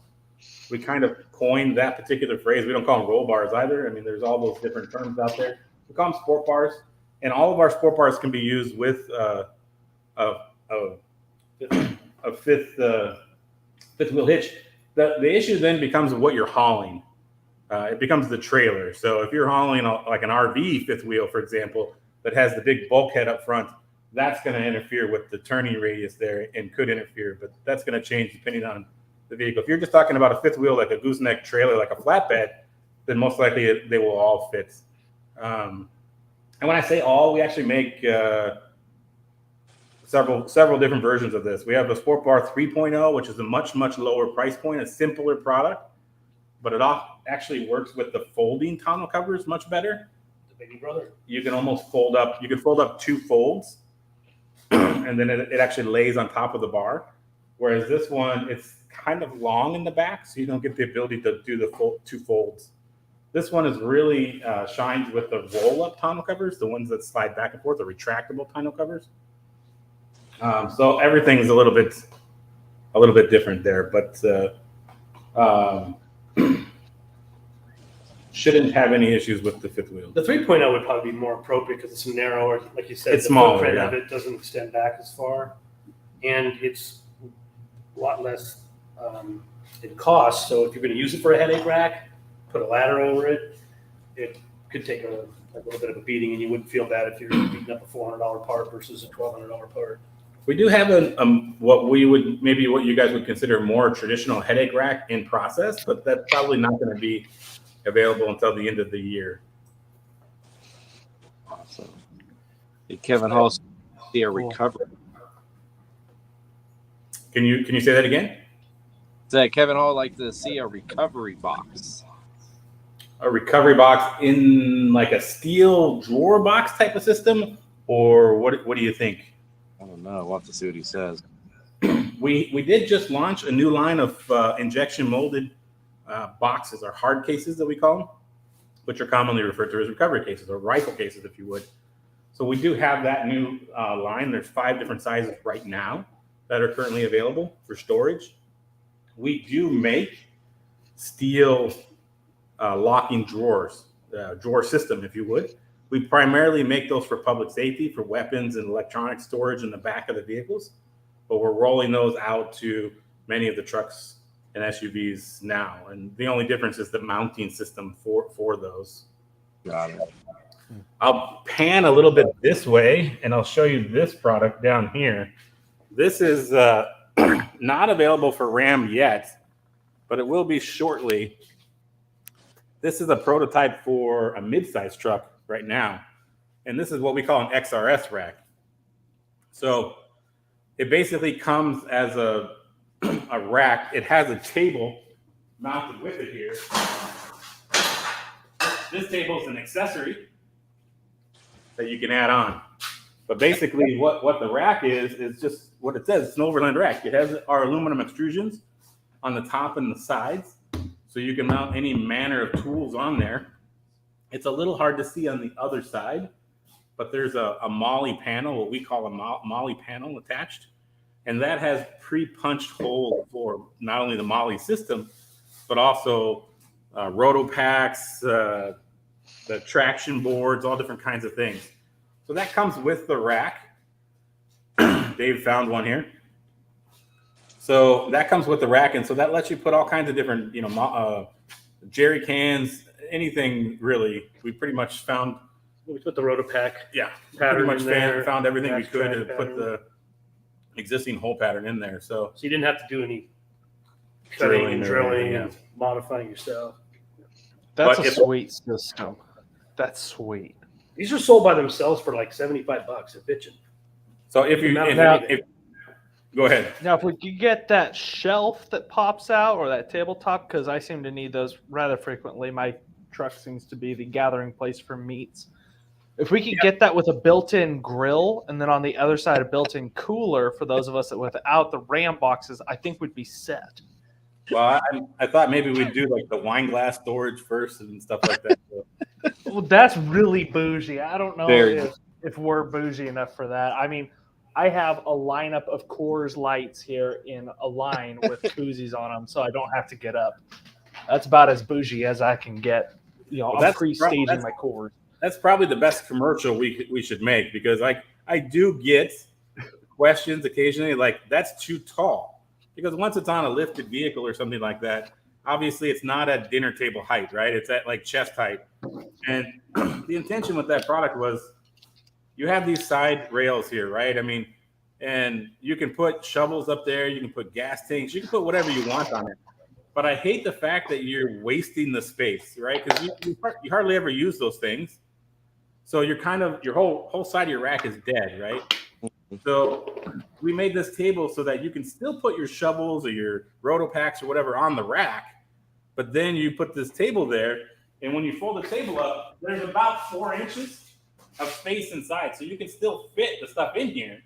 We kind of coined that particular phrase. We don't call them roll bars either. I mean, there's all those different terms out there. We call them sport bars, and all of our sport bars can be used with a fifth wheel hitch. The issue then becomes what you're hauling. It becomes the trailer. So if you're hauling like an RV fifth wheel, for example, that has the big bulkhead up front, that's going to interfere with the turning radius there and could interfere. But that's going to change depending on the vehicle. If you're just talking about a fifth wheel, like a gooseneck trailer, like a flatbed, then most likely they will all fit. And when I say all, we actually make several different versions of this. We have the Sport Bar 3.0, which is a much lower price point, a simpler product, but it actually works with the folding tonneau covers much better. The baby brother. You can almost fold up 2 folds, and then it actually lays on top of the bar. Whereas this one, it's kind of long in the back, so you don't get the ability to do the 2 folds. This one is really shines with the roll-up tonneau covers, the ones that slide back and forth, the retractable tonneau covers. So everything's a little bit different there, but shouldn't have any issues with the fifth wheel. The 3.0 would probably be more appropriate because it's narrower, like you said. It's the smaller, footprint yeah. of it doesn't extend back as far, and it's a lot less in cost. So if you're going to use it for a headache rack, put a ladder over it, it could take a little bit of a beating, and you wouldn't feel bad if you're beating up a $400 part versus a $1,200 part. We do have what you guys would consider more traditional headache rack in process, but that's probably not going to be available until the end of the year. Awesome. Did Kevin Hall see a recovery? Can you say that again? Said Kevin Hall like to see a recovery box. A recovery box in like a steel drawer box type of system, or what do you think? I don't know. We'll have to see what he says. We did just launch a new line of injection molded boxes, or hard cases that we call them, which are commonly referred to as recovery cases or rifle cases, if you would. So we do have that new line. There's 5 different sizes right now that are currently available for storage. We do make steel locking drawers, drawer system, if you would. We primarily make those for public safety, for weapons and electronic storage in the back of the vehicles, but we're rolling those out to many of the trucks and SUVs now. And the only difference is the mounting system for those. Got it. I'll pan a little bit this way, and I'll show you this product down here. This is not available for Ram yet, but it will be shortly. This is a prototype for a mid-size truck right now, and this is what we call an XRS rack. So it basically comes as a rack. It has a table mounted with it here. This table is an accessory that you can add on. But basically what the rack is just what it says. It's an overland rack. It has our aluminum extrusions on the top and the sides, so you can mount any manner of tools on there. It's a little hard to see on the other side, but there's a MOLLE panel, what we call a MOLLE panel attached, and that has pre-punched holes for not only the MOLLE system, but also roto packs, the traction boards, all different kinds of things. So that comes with the rack. Dave found one here. So that comes with the rack, and so that lets you put all kinds of different, jerry cans, anything really. We pretty much found. We put the rotopack. Yeah, pattern pretty much in there, found everything we could to pattern. put the existing hole pattern in there. So So you didn't have to do any cutting and drilling yeah. and modifying yourself. That's But a if- sweet system. That's sweet. These are sold by themselves for like $75 at Bitchin. So if you go ahead. Now, if we could get that shelf that pops out or that tabletop, because I seem to need those rather frequently. My truck seems to be the gathering place for meats. If we could get that with a built-in grill, and then on the other side a built-in cooler for those of us that without the RAM boxes, I think we'd be set. Well, I thought maybe we'd do like the wine glass storage first and stuff like that. Well, that's really bougie. I don't know Very if we're bougie enough for that. I mean, I have a lineup of Coors Lights here in a line with koozies on them, so I don't have to get up. That's about as bougie as I can get. Well, I'm pre-staging that's- my Coors. That's probably the best commercial we should make, because I do get questions occasionally like, that's too tall, because once it's on a lifted vehicle or something like that, obviously it's not at dinner table height, right? It's at like chest height. And the intention with that product was you have these side rails here, right? I mean, and you can put shovels up there, you can put gas tanks, you can put whatever you want on it. But I hate the fact that you're wasting the space, right? Because you hardly ever use those things. So you're kind of, your whole side of your rack is dead, right? So we made this table so that you can still put your shovels or your roto packs or whatever on the rack, but then you put this table there, and when you fold the table up, there's about 4 inches of space inside, so you can still fit the stuff in here.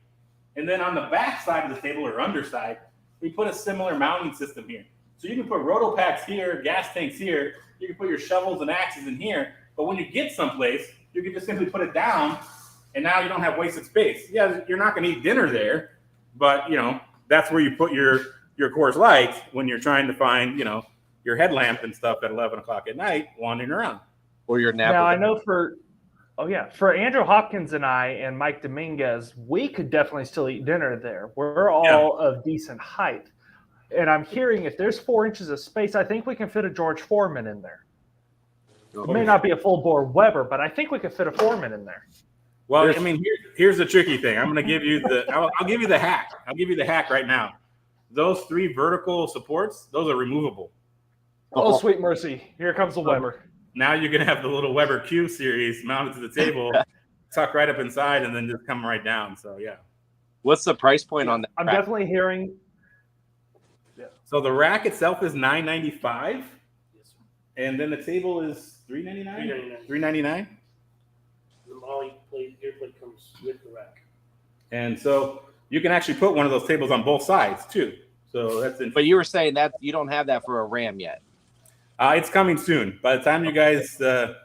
And then on the back side of the table or underside, we put a similar mounting system here. So you can put roto packs here, gas tanks here, you can put your shovels and axes in here, but when you get someplace, you can just simply put it down, and now you don't have wasted space. Yeah, you're not going to eat dinner there, but that's where you put your Coors Light when you're trying to find your headlamp and stuff at 11 o'clock at night wandering around. Or your nap. Now I know for Andrew Hopkins and I and Mike Dominguez, we could definitely still eat dinner there. We're all of decent height, and I'm hearing if there's 4 inches of space, I think we can fit a George Foreman in there. It may not be a full bore Weber, but I think we could fit a Foreman in there. Well, I mean, here's the tricky thing. I'm going to give you I'll give you the hack. I'll give you the hack right now. Those 3 vertical supports, those are removable. Oh, sweet mercy. Here comes the Weber. Now you're going to have the little Weber Q series mounted to the table, tuck right up inside, and then just come right down. So, yeah. What's the price point on that? I'm definitely hearing. Yeah. So the rack itself is $995, and then the table is $399. $399. The MOLLE gear plate comes with the rack. And so you can actually put one of those tables on both sides too. So that's But you were saying that you don't have that for a Ram yet. It's coming soon. By the time you guys save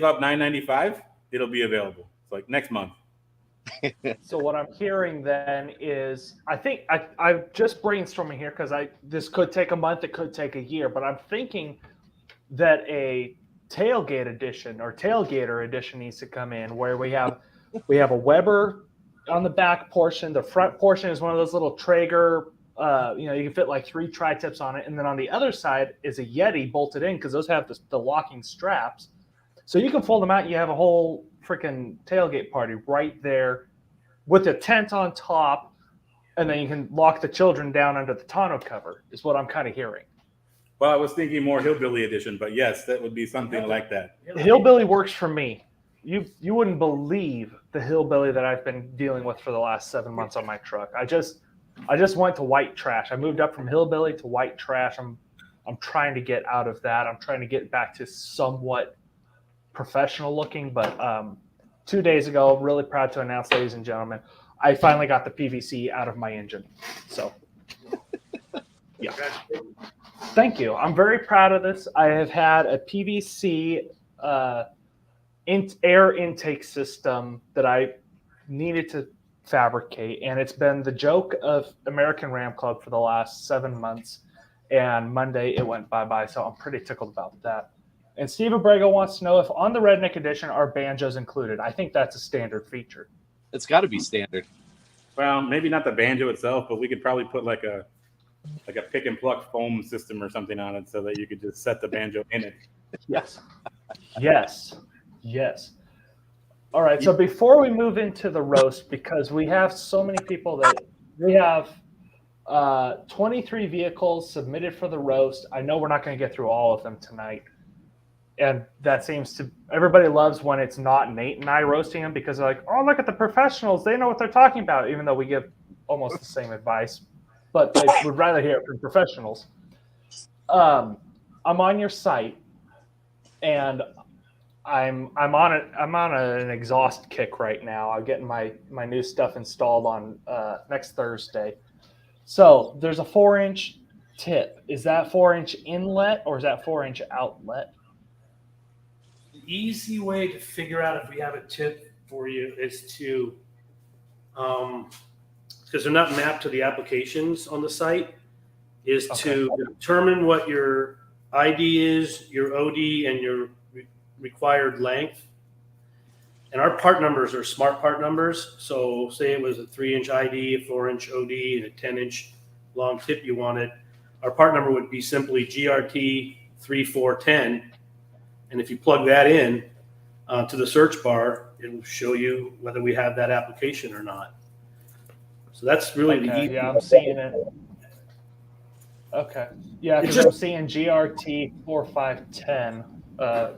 up $995, it'll be available. It's like next month. So what I'm hearing then is, I think I'm just brainstorming here because this could take a month, it could take a year, but I'm thinking that a tailgate edition or tailgater edition needs to come in where we have a Weber on the back portion. The front portion is one of those little Traeger. You can fit like 3 tri-tips on it, and then on the other side is a Yeti bolted in because those have the locking straps, so you can fold them out. And you have a whole freaking tailgate party right there with a tent on top. and then you can lock the children down under the tonneau cover. Is what I'm kind of hearing. Well, I was thinking more hillbilly edition, but yes, that would be something like that. Hillbilly works for me. You wouldn't believe the hillbilly that I've been dealing with for the last 7 months on my truck. I just went to white trash. I moved up from hillbilly to white trash. I'm trying to get out of that. I'm trying to get back to somewhat professional looking. But 2 days ago, really proud to announce, ladies and gentlemen, I finally got the PVC out of my engine. So, yeah. Thank you. I'm very proud of this. I have had a PVC air intake system that I needed to fabricate, and it's been the joke of American Ram Club for the last 7 months. And Monday it went bye-bye, so I'm pretty tickled about that. And Steve Abrego wants to know if on the Redneck Edition are banjos included. I think that's a standard feature. It's got to be standard. Well, maybe not the banjo itself, but we could probably put like a pick and pluck foam system or something on it so that you could just set the banjo in it. Yes. Yes. All right. So before we move into the roast, because we have so many people that we have 23 vehicles submitted for the roast. I know we're not going to get through all of them tonight. And that seems to, everybody loves when it's not Nate and I roasting them because they're like, oh, look at the professionals. They know what they're talking about, even though we give almost the same advice. But they would rather hear it from professionals. I'm on your site, and I'm on an exhaust kick right now. I'm getting my new stuff installed on next Thursday. So there's a 4-inch tip. Is that 4-inch inlet or is that 4-inch outlet? The easy way to figure out if we have a tip for you is to, because they're not mapped to the applications on the site, is to determine what your ID is, your OD, and your required length. And our part numbers are smart part numbers. So say it was a 3-inch ID, a 4-inch OD, and a 10-inch long tip you wanted. Our part number would be simply GRT 3410. And if you plug that in to the search bar, it'll show you whether we have that application or not. So that's really the easy. Yeah, I'm seeing it. Okay. Yeah, because I'm seeing GRT 4510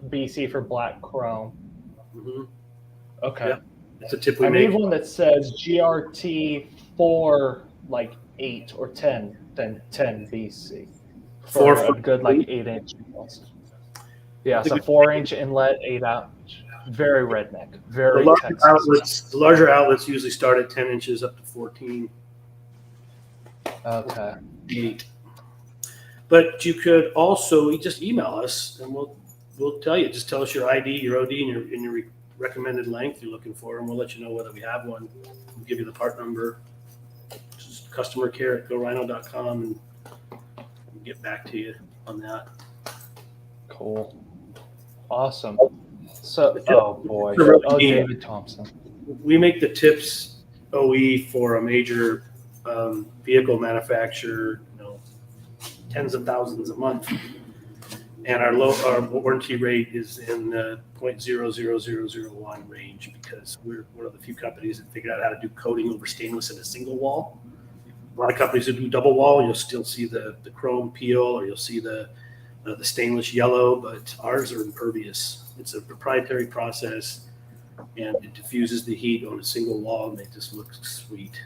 BC for black chrome. Mm-hmm. Okay. Yeah, it's a tip we I make. need one that says GRT 4 like 8 or 10, then 10 BC. For a good like 8-inch. Yeah, so 4-inch inlet, 8-inch. Very redneck. Very Texas. The larger outlets usually start at 10 inches up to 14. Okay. 8. But you could also just email us, and we'll tell you. Just tell us your ID, your OD, and your recommended length you're looking for, and we'll let you know whether we have one. We'll give you the part number. Just customer care at gorhino.com, and we'll get back to you on that. Cool. Awesome. So, oh boy. Oh, David Thompson. We make the tips OE for a major vehicle manufacturer, tens of thousands a month. And our warranty rate is in the 0.00001 range because we're one of the few companies that figured out how to do coating over stainless in a single wall. A lot of companies that do double wall, you'll still see the chrome peel or you'll see the stainless yellow, but ours are impervious. It's a proprietary process, and it diffuses the heat on a single wall, and they just look sweet.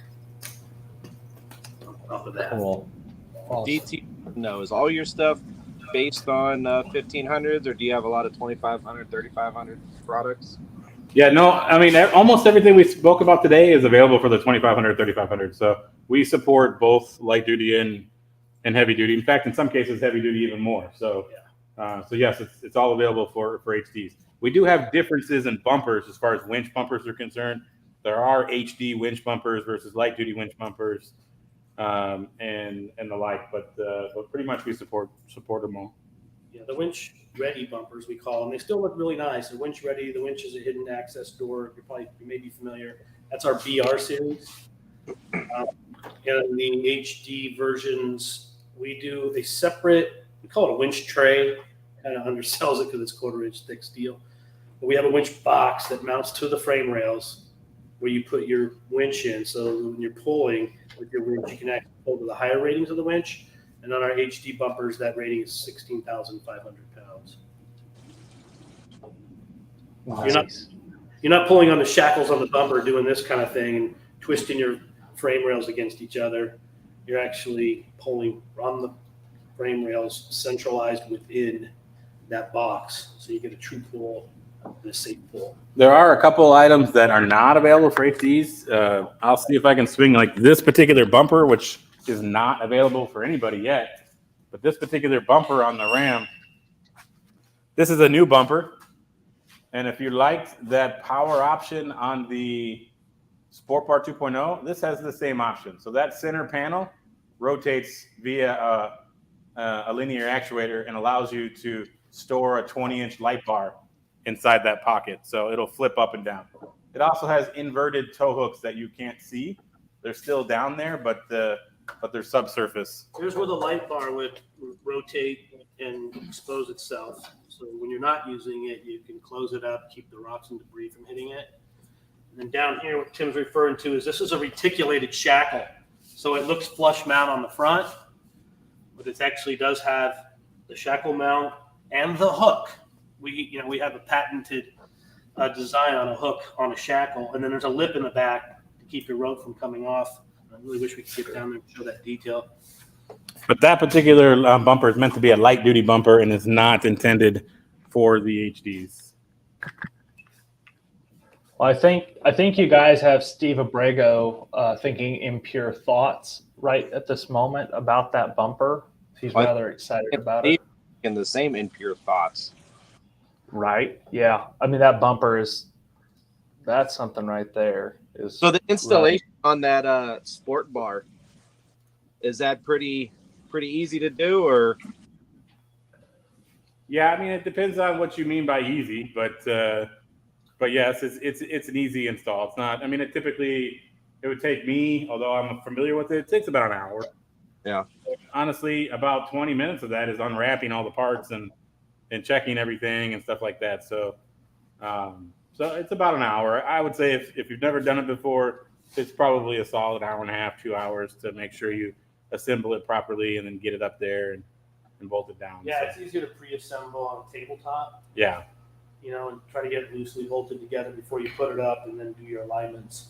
On top of that. Cool. Awesome. DT, is all your stuff based on 1500s, or do you have a lot of 2500, 3500 products? Yeah, no, I mean, almost everything we spoke about today is available for the 2500, 3500. So we support both light duty and heavy duty. In fact, in some cases, heavy duty even more. So, so yes, it's all available for HDs. We do have differences in bumpers as far as winch bumpers are concerned. There are HD winch bumpers versus light duty winch bumpers, and the like. But pretty much we support them all. Yeah, the winch ready bumpers we call them. They still look really nice. The winch ready. The winch is a hidden access door. You may be familiar. That's our BR series. And the HD versions, we do a separate, we call it a winch tray, kind of undersells it because it's 1/4 inch thick steel. But we have a winch box that mounts to the frame rails, where you put your winch in. So when you're pulling with your winch, you can actually pull to the higher ratings of the winch. And on our HD bumpers, that rating is 16,500 pounds. Nice. You're not pulling on the shackles on the bumper, doing this kind of thing, and twisting your frame rails against each other. You're actually pulling on the frame rails centralized within that box, so you get a true pull and a safe pull. There are a couple items that are not available for HDs. I'll see if I can swing like this particular bumper, which is not available for anybody yet. But this particular bumper on the Ram, this is a new bumper. And if you liked that power option on the Sport Bar 2.0, this has the same option. So that center panel rotates via a linear actuator and allows you to store a 20-inch light bar inside that pocket. So it'll flip up and down. It also has inverted tow hooks that you can't see. They're still down there, but they're subsurface. Here's where the light bar would rotate and expose itself. So when you're not using it, you can close it up, keep the rocks and debris from hitting it. And then down here, what Tim's referring to is this is a reticulated shackle. So it looks flush mount on the front, but it actually does have the shackle mount and the hook. We have a patented design on a hook on a shackle, and then there's a lip in the back to keep your rope from coming off. I really wish we could get down there and show that detail. But that particular bumper is meant to be a light duty bumper and is not intended for the HDs. Well, I think you guys have Steve Abrego thinking impure thoughts right at this moment about that bumper. He's rather excited about it. And the same impure thoughts. Right. Yeah. I mean, that bumper that's something right there. So the installation on that sport bar, is that pretty easy to do, or? Yeah, I mean, it depends on what you mean by easy, but yes, it's an easy install. It's not. I mean, it would take me, although I'm familiar with it, it takes about an hour. Yeah. Honestly, about 20 minutes of that is unwrapping all the parts and checking everything and stuff like that. So it's about an hour. I would say if you've never done it before, it's probably a solid hour and a half, 2 hours to make sure you assemble it properly and then get it up there and bolt it down. Yeah, it's easier to pre-assemble on a tabletop. Yeah. And try to get it loosely bolted together before you put it up and then do your alignments.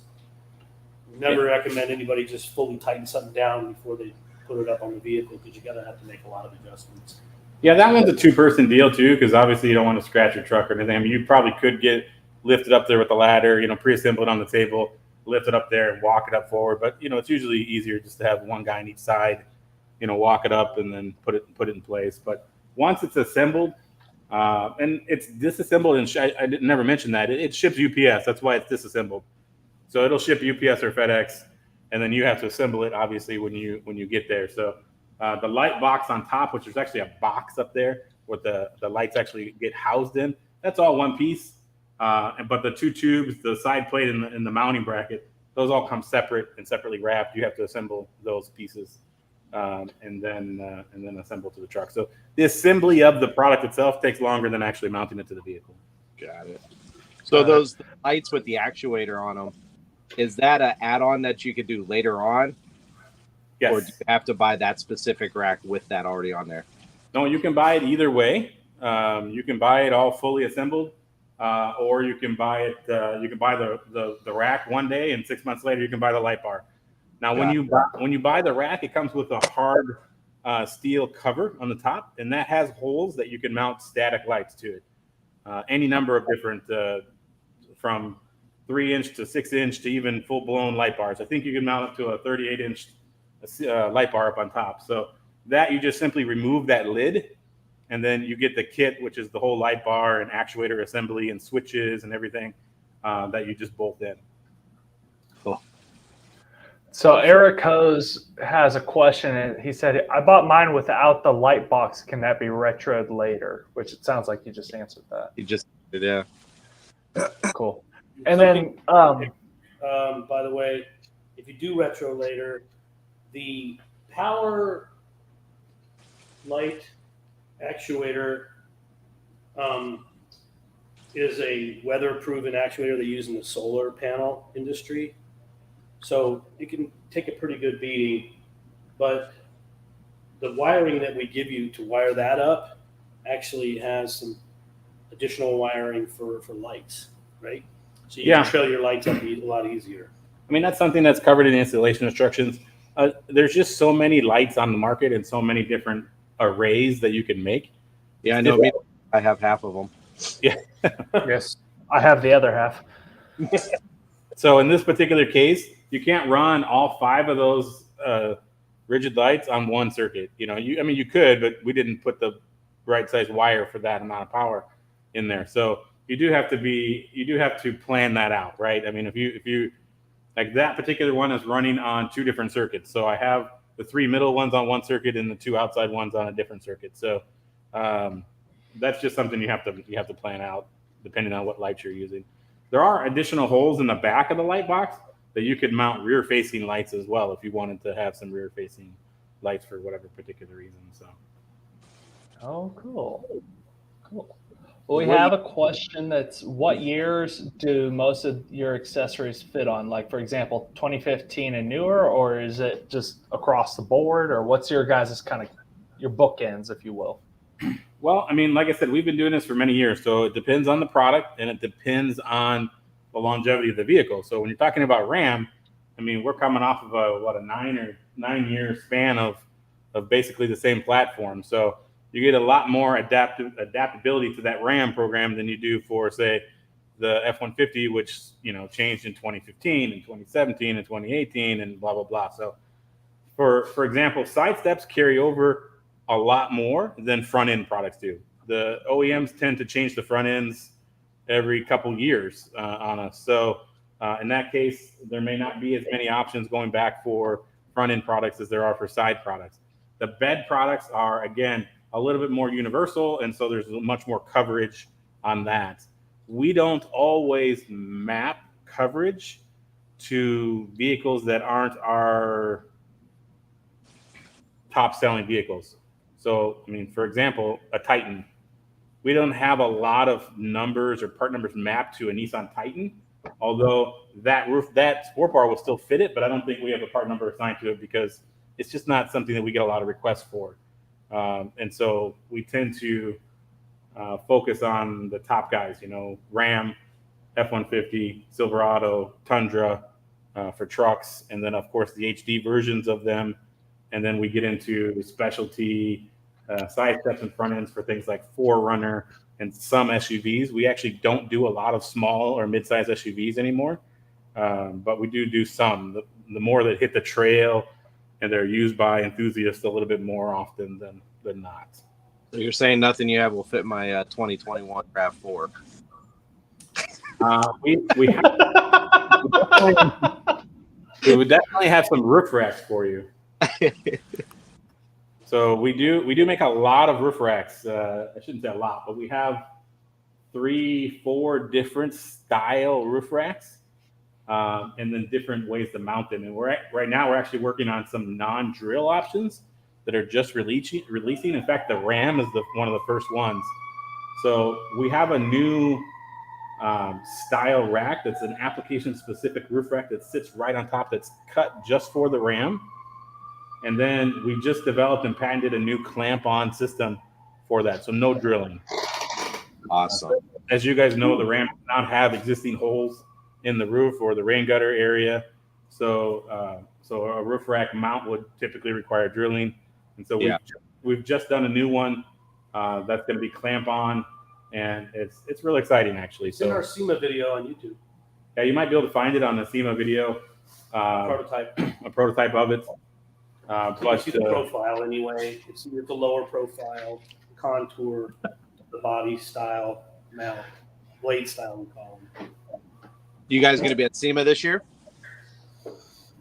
Never recommend anybody just fully tighten something down before they put it up on the vehicle, because you're gonna have to make a lot of adjustments. Yeah, that one's a 2-person deal too, because obviously you don't want to scratch your truck or anything. I mean, you probably could get lifted up there with a ladder, pre-assemble it on the table, lift it up there and walk it up forward. But it's usually easier just to have one guy on each side, walk it up and then put it in place. But once it's assembled, and it's disassembled, and I didn't never mention that it ships UPS. That's why it's disassembled. So it'll ship UPS or FedEx, and then you have to assemble it obviously when you get there. So the light box on top, which is actually a box up there where the lights actually get housed in, that's all one piece. But the 2 tubes, the side plate, and the mounting bracket, those all come separate and separately wrapped. You have to assemble those pieces and then assemble to the truck. So the assembly of the product itself takes longer than actually mounting it to the vehicle. Got it. So those lights with the actuator on them, is that an add-on that you could do later on? Yes. Or do you have to buy that specific rack with that already on there? No, you can buy it either way. You can buy it all fully assembled, or you can buy it. You can buy the rack one day, and 6 months later you can buy the light bar. Now, when you buy the rack, it comes with a hard steel cover on the top, and that has holes that you can mount static lights to it. Any number of different, from 3-inch to 6-inch to even full-blown light bars. I think you can mount up to a 38-inch light bar up on top. So that you just simply remove that lid, and then you get the kit, which is the whole light bar and actuator assembly and switches and everything that you just bolt in. Cool. So Eric Hose has a question, and he said, I bought mine without the light box. Can that be retroed later? Which it sounds like you just answered that. You just did, yeah. Cool. And then, by the way, if you do retro later, the power light actuator is a weather-proven actuator they use in the solar panel industry. So it can take a pretty good beating, but the wiring that we give you to wire that up actually has some additional wiring for lights, right? So you can trail your lights up a lot easier. I mean, that's something that's covered in installation instructions. There's just so many lights on the market and so many different arrays that you can make. Yeah, I know. I have half of them. Yeah. Yes, I have the other half. So in this particular case, you can't run all 5 of those rigid lights on one circuit. You could, but we didn't put the right size wire for that amount of power in there. So you do have to plan that out, right? I mean, if you like that particular one is running on 2 different circuits. So I have the 3 middle ones on one circuit and the 2 outside ones on a different circuit. So that's just something you have to plan out depending on what lights you're using. There are additional holes in the back of the light box that you could mount rear-facing lights as well if you wanted to have some rear-facing lights for whatever particular reason. So. Oh, cool. Well, we have a question that's, what years do most of your accessories fit on? Like, for example, 2015 and newer, or is it just across the board, or what's your guys' kind of your bookends, if you will? Well, I mean, like I said, we've been doing this for many years, so it depends on the product and it depends on the longevity of the vehicle. So when you're talking about Ram, I mean, we're coming off of a 9-year span of basically the same platform. So you get a lot more adaptability to that Ram program than you do for, say, the F-150, which changed in 2015 and 2017 and 2018 and blah blah blah. So, for example, side steps carry over a lot more than front end products do. The OEMs tend to change the front ends every couple years on us. So in that case, there may not be as many options going back for front end products as there are for side products. The bed products are, again, a little bit more universal, and so there's much more coverage on that. We don't always map coverage to vehicles that aren't our top selling vehicles. So, I mean, for example, a Titan. We don't have a lot of numbers or part numbers mapped to a Nissan Titan, although that sport bar will still fit it, but I don't think we have a part number assigned to it because it's just not something that we get a lot of requests for. And so we tend to focus on the top guys, Ram, F-150, Silverado, Tundra for trucks, and then, of course, the HD versions of them. And then we get into specialty side steps and front ends for things like 4Runner and some SUVs. We actually don't do a lot of small or mid-size SUVs anymore, but we do some. The more that hit the trail and they're used by enthusiasts a little bit more often than not. So you're saying nothing you have will fit my 2021 RAV4? We would definitely have some roof racks for you. So we do make a lot of roof racks. I shouldn't say a lot, but we have 3-4 different style roof racks, and then different ways to mount them. And right now we're actually working on some non-drill options that are just releasing. In fact, the Ram is one of the first ones. So we have a new style rack that's an application-specific roof rack that sits right on top, that's cut just for the Ram. And then we just developed and patented a new clamp-on system for that, so no drilling. Awesome. As you guys know, the Ram does not have existing holes in the roof or the rain gutter area, so a roof rack mount would typically require drilling. And so we've just done a new one that's going to be clamp-on, and it's really exciting, actually. It's in our SEMA video on YouTube. Yeah, you might be able to find it on the SEMA video. A prototype of it. Plus the profile anyway. It's the lower profile, contour, the body style, mount, blade style, we call them. You guys going to be at SEMA this year?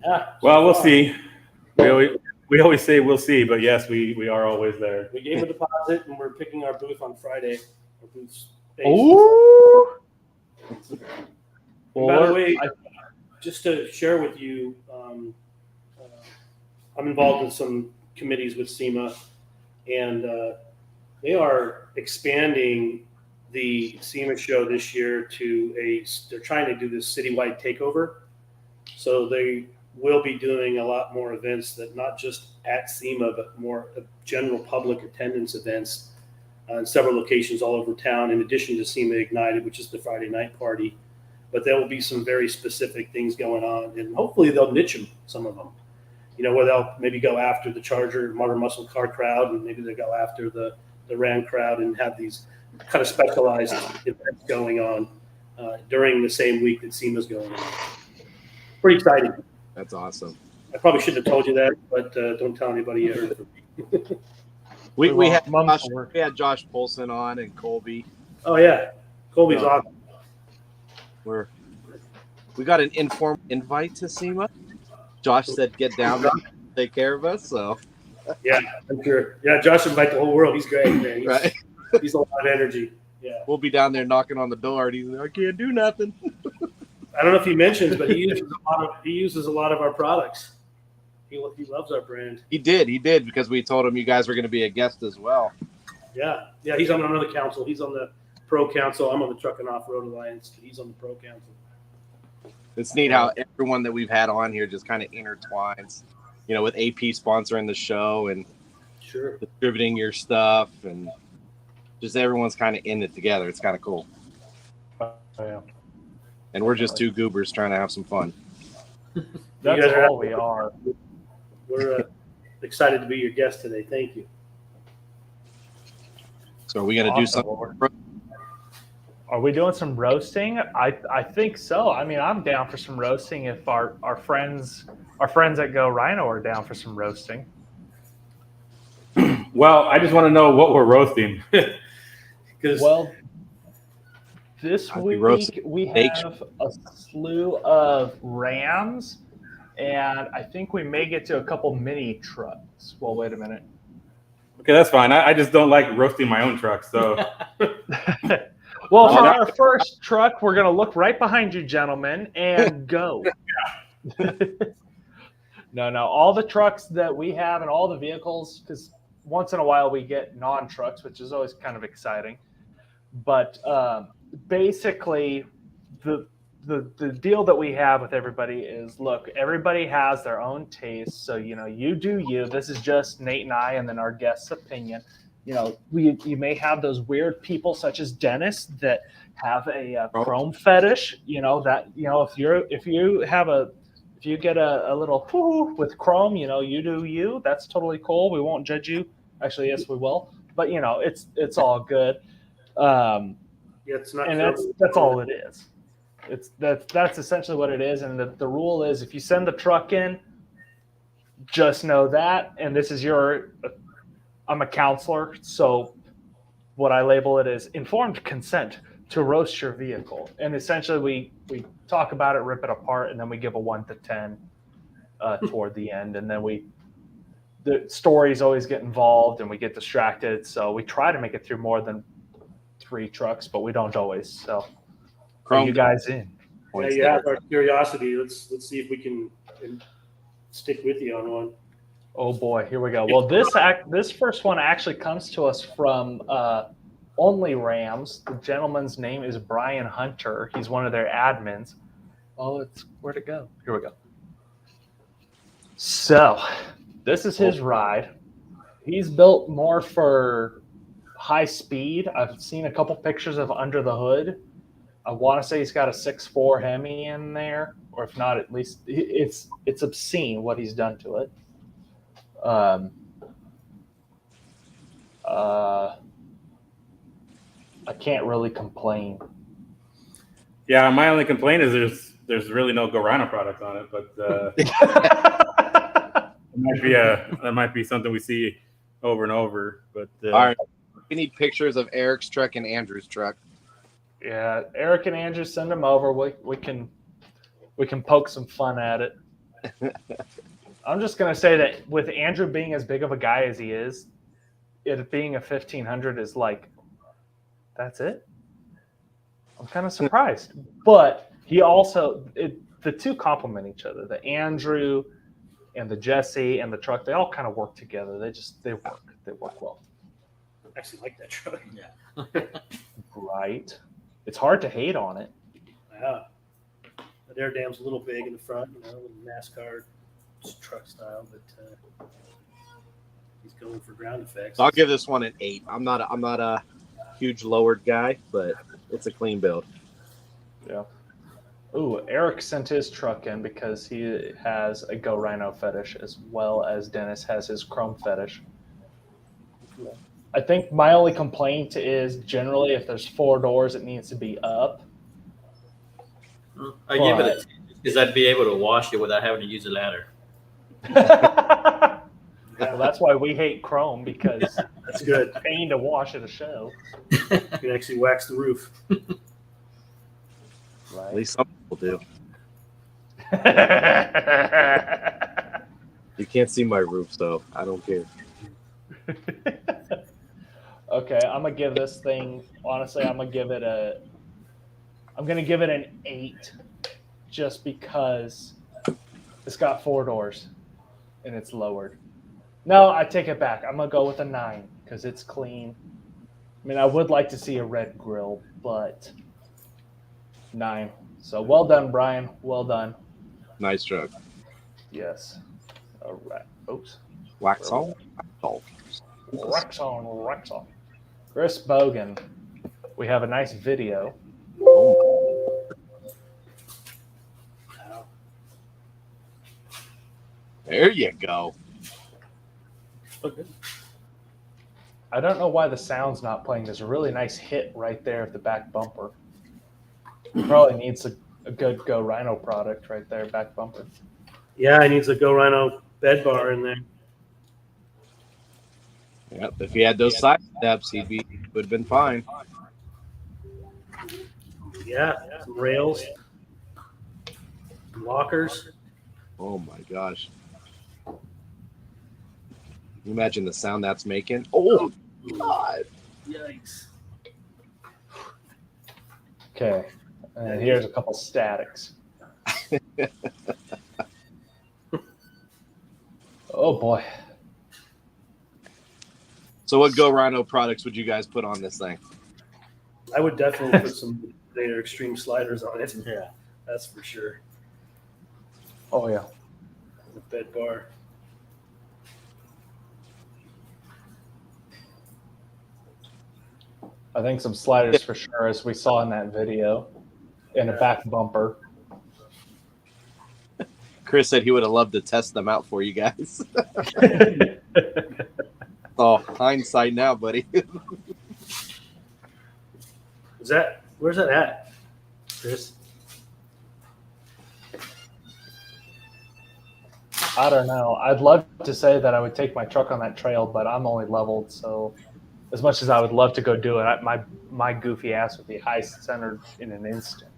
Yeah. Well, we'll see. We always say we'll see, but yes, we are always there. We gave a deposit, and we're picking our booth on Friday. Our booth's based. Ooh. By the way, just to share with you, I'm involved in some committees with SEMA, and they are expanding the SEMA show this year they're trying to do this citywide takeover. So they will be doing a lot more events that not just at SEMA, but more general public attendance events in several locations all over town, in addition to SEMA Ignited, which is the Friday night party. But there will be some very specific things going on, and hopefully they'll niche them, some of them. Where they'll maybe go after the Charger Motor Muscle Car crowd, and maybe they'll go after the Ram crowd and have these kind of specialized events going on during the same week that SEMA's going on. Pretty exciting. That's awesome. I probably shouldn't have told you that, but don't tell anybody you heard it from me. We had Josh Polson on and Colby. Oh yeah, Colby's awesome. We got an informal invite to SEMA. Josh said, "Get down there, take care of us." So yeah, I'm sure. Yeah, Josh invites the whole world. He's great, man. Right. He's a lot of energy. Yeah, we'll be down there knocking on the door, and he's like, "I can't do nothing." I don't know if he mentions, but he uses a lot of our products. He loves our brand. He did because we told him you guys were going to be a guest as well. Yeah. He's on another council. He's on the Pro Council. I'm on the Truck and Off Road Alliance. He's on the Pro Council. It's neat how everyone that we've had on here just kind of intertwines, with AP sponsoring the show and sure distributing your stuff, and just everyone's kind of in it together. It's kind of cool. Yeah. And we're just two goobers trying to have some fun. That's all we are. We're excited to be your guest today. Thank you. So are we going to do something? Are we doing some roasting? I think so. I mean, I'm down for some roasting if our friends at Go Rhino are down for some roasting. Well, I just want to know what we're roasting. Well, this week we have a slew of Rams, and I think we may get to a couple mini trucks. Well, wait a minute. Okay, that's fine. I just don't like roasting my own truck, so. Well, for our first truck, we're going to look right behind you, gentlemen, and go. No. All the trucks that we have and all the vehicles, because once in a while we get non-trucks, which is always kind of exciting. But basically, the deal that we have with everybody is, look, everybody has their own taste. So, you do you. This is just Nate and I and then our guest's opinion. You may have those weird people such as Dennis that have a chrome fetish. If you get a little whoo with chrome, you do you. That's totally cool. We won't judge you. Actually, yes, we will. But it's all good. It's not. And that's all it is. That's essentially what it is. And the rule is, if you send the truck in, just know that. And this is I'm a counselor, so what I label it is informed consent to roast your vehicle. And essentially we talk about it, rip it apart, and then we give a 1 to 10 toward the end. And then the stories always get involved and we get distracted. So we try to make it through more than 3 trucks, but we don't always. So are you guys in? Yeah, you have our curiosity. Let's see if we can stick with you on one. Oh boy, here we go. Well, this first one actually comes to us from Only Rams. The gentleman's name is Brian Hunter. He's one of their admins. Oh, where'd it go? Here we go. So, this is his ride. He's built more for high speed. I've seen a couple pictures of under the hood. I want to say he's got a 6.4 Hemi in there, or if not, at least it's obscene what he's done to it. I can't really complain. Yeah, my only complaint is there's really no Go Rhino product on it, but that might be something we see over and over. But all right, we need pictures of Eric's truck and Andrew's truck. Yeah, Eric and Andrew, send them over. We can poke some fun at it. I'm just going to say that with Andrew being as big of a guy as he is, it being a 1500 is like, that's it? I'm kind of surprised. But he also, the two complement each other. The Andrew and the Jesse and the truck, they all kind of work together. They work well. actually like that truck. Right. It's hard to hate on it. Yeah. The air dam's a little big in the front, NASCAR truck style, but he's going for ground effects. So I'll give this one an 8. I'm not a huge lowered guy, but it's a clean build. Yeah. Ooh, Eric sent his truck in because he has a Go Rhino fetish as well as Dennis has his chrome fetish. I think my only complaint is generally if there's 4 doors, it needs to be up. I give it a 10 because I'd be able to wash it without having to use a ladder. Well, that's why we hate chrome, because That's good. it's a pain to wash at a show. You can actually wax the roof. At least some people do. You can't see my roof, so I don't care. Okay, I'm gonna give this thing. Honestly, I'm gonna give it an 8, just because it's got 4 doors and it's lowered. No, I take it back. I'm gonna go with a 9 because it's clean. I mean, I would like to see a red grill, but 9. So well done, Brian. Well done. Nice truck. Yes. All right. Oops. Wax on. Rex on. Chris Bogan. We have a nice video. There you go. Okay. I don't know why the sound's not playing. There's a really nice hit right there at the back bumper. Probably needs a good Go Rhino product right there, back bumper. Yeah, he needs a Go Rhino bed bar in there. Yep. If he had those side steps, would have been fine. Yeah, some rails, some lockers. Oh my gosh. Can you imagine the sound that's making? Oh God. Yikes. Okay. And here's a couple statics. Oh boy. So what Go Rhino products would you guys put on this thing? I would definitely put some Vader Extreme sliders on it. Yeah. That's for sure. Oh yeah. The bed bar. I think some sliders for sure, as we saw in that video, and a back bumper. Chris said he would have loved to test them out for you guys. Oh, hindsight now, buddy. Where's that at, Chris? I don't know. I'd love to say that I would take my truck on that trail, but I'm only leveled, so as much as I would love to go do it, my goofy ass would be high centered in an instant.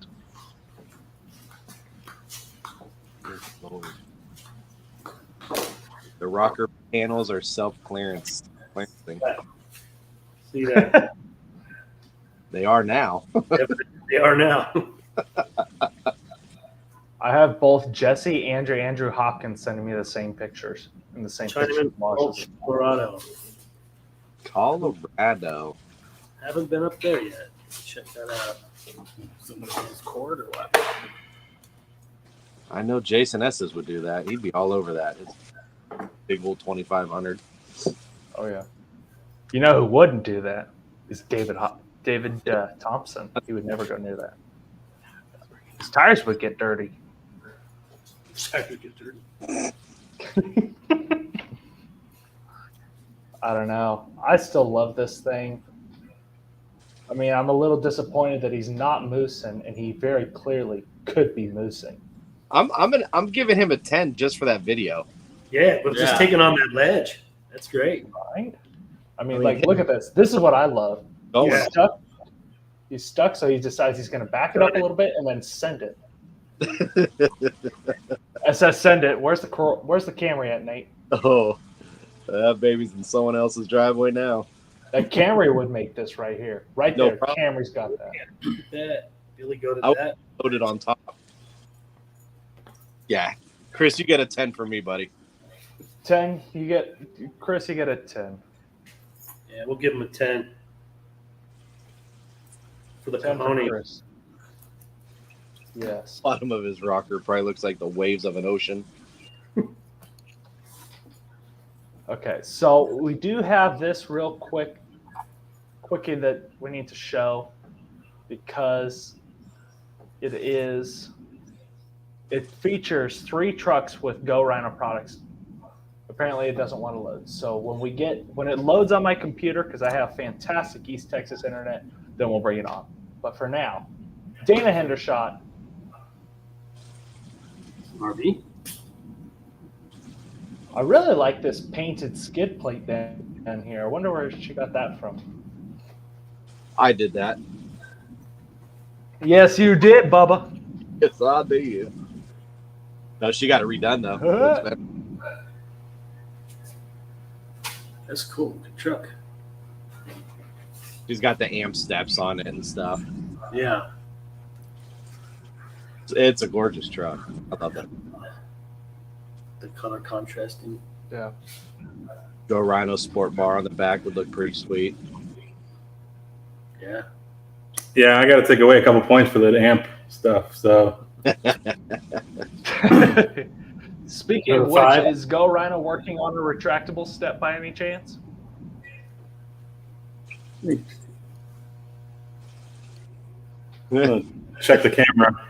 The rocker panels are self-clearance. See that? They are now. They are now. I have both Jesse and Andrew Hopkins sending me the same pictures in the same picture. Chinaman, Colorado. Colorado. Haven't been up there yet. Check that out. Somebody's cord or what? I know Jason Esses would do that. He'd be all over that. It's big old 2500. Oh yeah. You know who wouldn't do that is David Thompson. He would never go near that. His tires would get dirty. I don't know. I still love this thing. I mean, I'm a little disappointed that he's not moosing, and he very clearly could be moosing. I'm giving him a 10 just for that video. Yeah, but just taking on that ledge. That's great. Right? I mean, look at this. This is what I love. Oh, He's stuck. He's stuck, so he decides he's going to back it up a little bit and then send it. It says send it. Where's the Camry at, Nate? Oh, that baby's in someone else's driveway now. That Camry would make this right here. Right No there. problem. Camry's got that. That Billy go to I- that. Put it on top. Yeah. Chris, you get a 10 for me, buddy. 10. You get Chris. You get a 10. Yeah, we'll give him a 10 for the 10 for Cajon. Chris. Yes. Bottom of his rocker probably looks like the waves of an ocean. Okay, so we do have this real quickie that we need to show because it features 3 trucks with Go Rhino products. Apparently it doesn't want to load. So when it loads on my computer, because I have fantastic East Texas internet, then we'll bring it on. But for now, Dana Hendershot. RV. I really like this painted skid plate down here. I wonder where she got that from. I did that. Yes, you did, Bubba. Yes, I did. No, she got it redone though. That's cool. Good truck. She's got the amp steps on it and stuff. Yeah. It's a gorgeous truck. I love that. The color contrasting. Yeah. Go Rhino sport bar on the back would look pretty sweet. Yeah. Yeah, I got to take away a couple points for that amp stuff. So Speaking of which, is Go Rhino working on a retractable step by any chance? check the camera.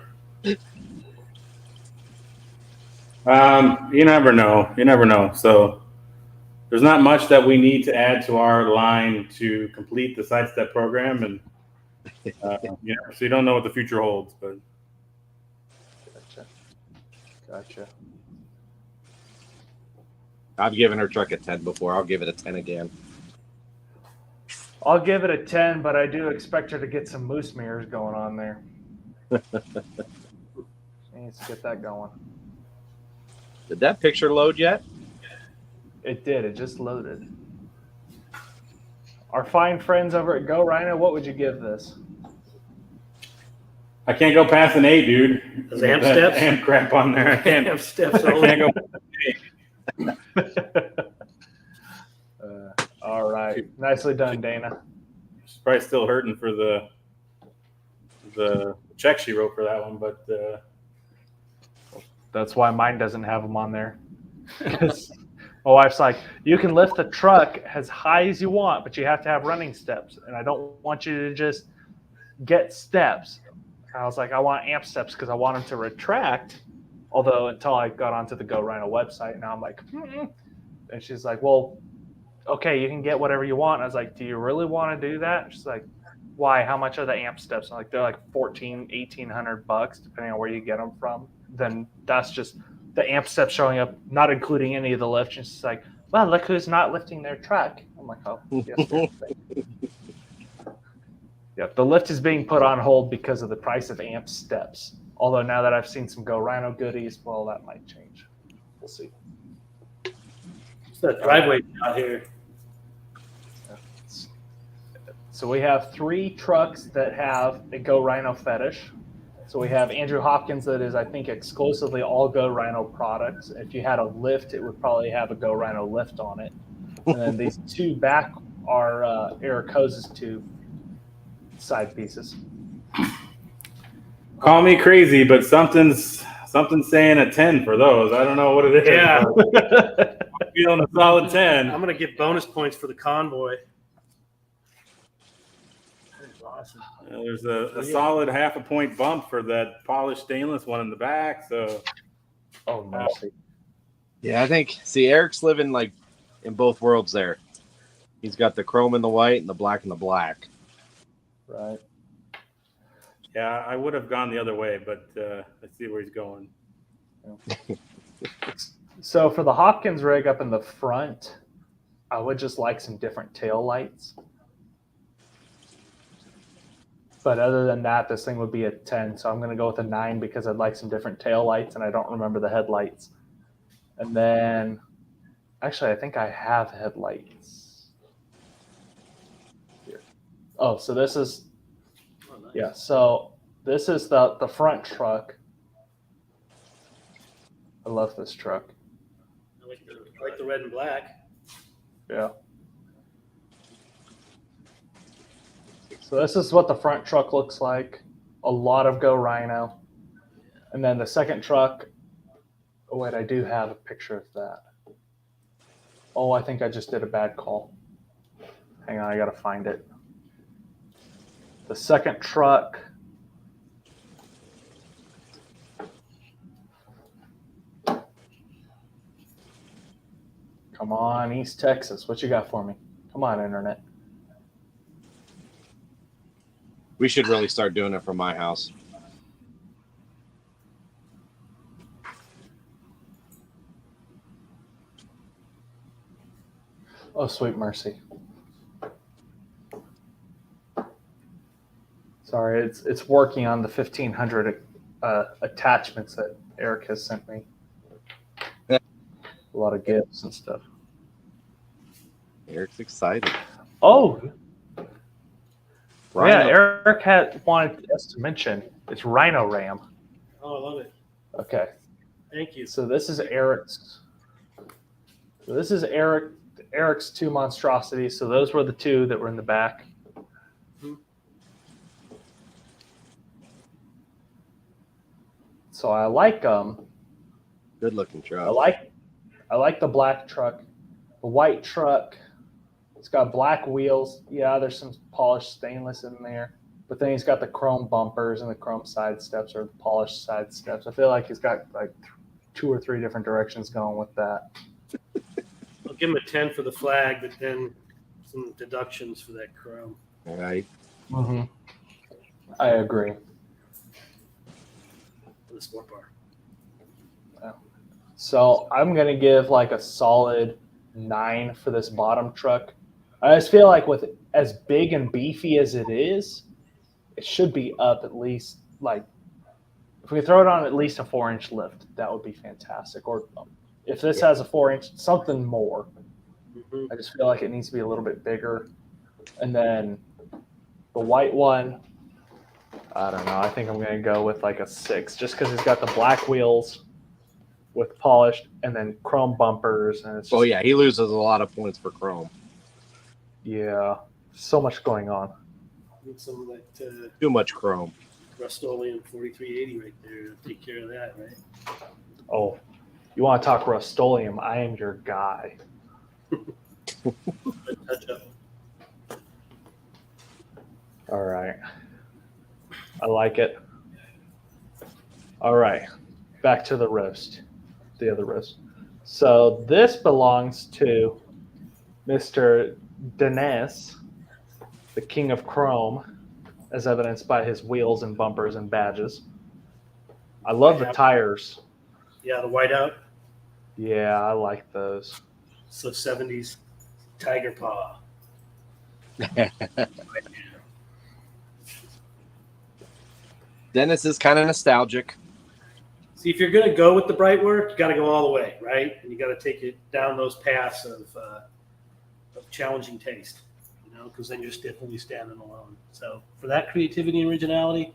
You never know. You never know. So there's not much that we need to add to our line to complete the sidestep program, and so you don't know what the future holds. But Gotcha. I've given her truck a 10 before. I'll give it a 10 again. I'll give it a 10, but I do expect her to get some moose mirrors going on there. She needs to get that going. Did that picture load yet? It did. It just loaded. Our fine friends over at Go Rhino, what would you give this? I can't go past an 8, dude. Those amp steps? Amp crap on there. I can't. Amp steps. I can't go past an 8. All right. Nicely done, Dana. She's probably still hurting for the check she wrote for that one, but that's why mine doesn't have them on there. My wife's like, you can lift the truck as high as you want, but you have to have running steps. And I don't want you to just get steps. I was like, I want amp steps because I want them to retract. Although until I got onto the Go Rhino website, now I'm like, And she's like, well, okay, you can get whatever you want. And I was like, do you really want to do that? She's like, why? How much are the amp steps? I'm like, they're like $1,800, depending on where you get them from. Then that's just the amp steps showing up, not including any of the lift. And she's like, well, look who's not lifting their truck. I'm like, oh, yes, sir. Yeah, the lift is being put on hold because of the price of amp steps. Although now that I've seen some Go Rhino goodies, well, that might change. We'll see. It's that driveway out here. So we have 3 trucks that have a Go Rhino fetish. So we have Andrew Hopkins that is, I think, exclusively all Go Rhino products. If you had a lift, it would probably have a Go Rhino lift on it. And then these 2 back are Eric Hose's 2 side pieces. call me crazy, but something's saying a 10 for those. I don't know what it is. Yeah. I'm feeling a solid 10. I'm going to get bonus points for the convoy. Awesome. There's a solid half a point bump for that polished stainless one in the back. So, Oh, mercy. Yeah, I think. See, Eric's living like in both worlds there. He's got the chrome and the white and the black and the black. Right. yeah, I would have gone the other way, but let's see where he's going. So for the Hopkins rig up in the front, I would just like some different tail lights. But other than that, this thing would be a 10. So I'm going to go with a 9 because I'd like some different tail lights and I don't remember the headlights. And then, actually, I think I have headlights. Here. Oh, so this is, yeah. So this is the front truck. I love this truck. I like the red and black. Yeah. So this is what the front truck looks like. A lot of Go Rhino. And then the second truck, oh wait, I do have a picture of that. Oh, I think I just did a bad call. Hang on, I gotta find it. The second truck. Come on, East Texas. What you got for me? Come on, internet. We should really start doing it from my house. Oh, sweet mercy. Sorry, it's working on the 1,500 attachments that Eric has sent me. A lot of gifts and stuff. Eric's excited. Oh, Rhino. yeah, Eric had wanted us to mention it's Rhino Ram. Oh, I love it. Okay, Thank you. so this is Eric's. So this is Eric's two monstrosities. So those were the two that were in the back. So I like them. Good looking truck. I like the black truck. The white truck, it's got black wheels. Yeah, there's some polished stainless in there. But then he's got the chrome bumpers and the chrome side steps or the polished side steps. I feel like he's got like 2 or 3 different directions going with that. I'll give him a 10 for the flag, but then some deductions for that chrome. All right. Mm-hmm. I agree. For the sport bar. So I'm going to give like a solid 9 for this bottom truck. I just feel like with as big and beefy as it is, it should be up at least like, if we throw it on at least a 4-inch lift, that would be fantastic. Or if this has a 4-inch, something more. Mm-hmm. I just feel like it needs to be a little bit bigger. And then the white one, I don't know. I think I'm going to go with like a 6 just because it's got the black wheels with polished and then chrome bumpers. And it's just, Oh, yeah. He loses a lot of points for chrome. yeah, so much going on. Need some of that Too much chrome. Rust-Oleum 4380 right there to take care of that, right? Oh, you want to talk Rust-Oleum? I am your guy. Touch up. All right. I like it. All right. Back to the roast. The other roast. So this belongs to Mr. Dennis, the king of chrome, as evidenced by his wheels and bumpers and badges. I love the tires. Yeah, the whiteout. Yeah, I like those. So 70s Tiger Paw. Dennis is kind of nostalgic. See, if you're going to go with the bright work, you got to go all the way, right? And you got to take it down those paths of challenging taste, you know, because then you're definitely standing alone. So for that creativity and originality,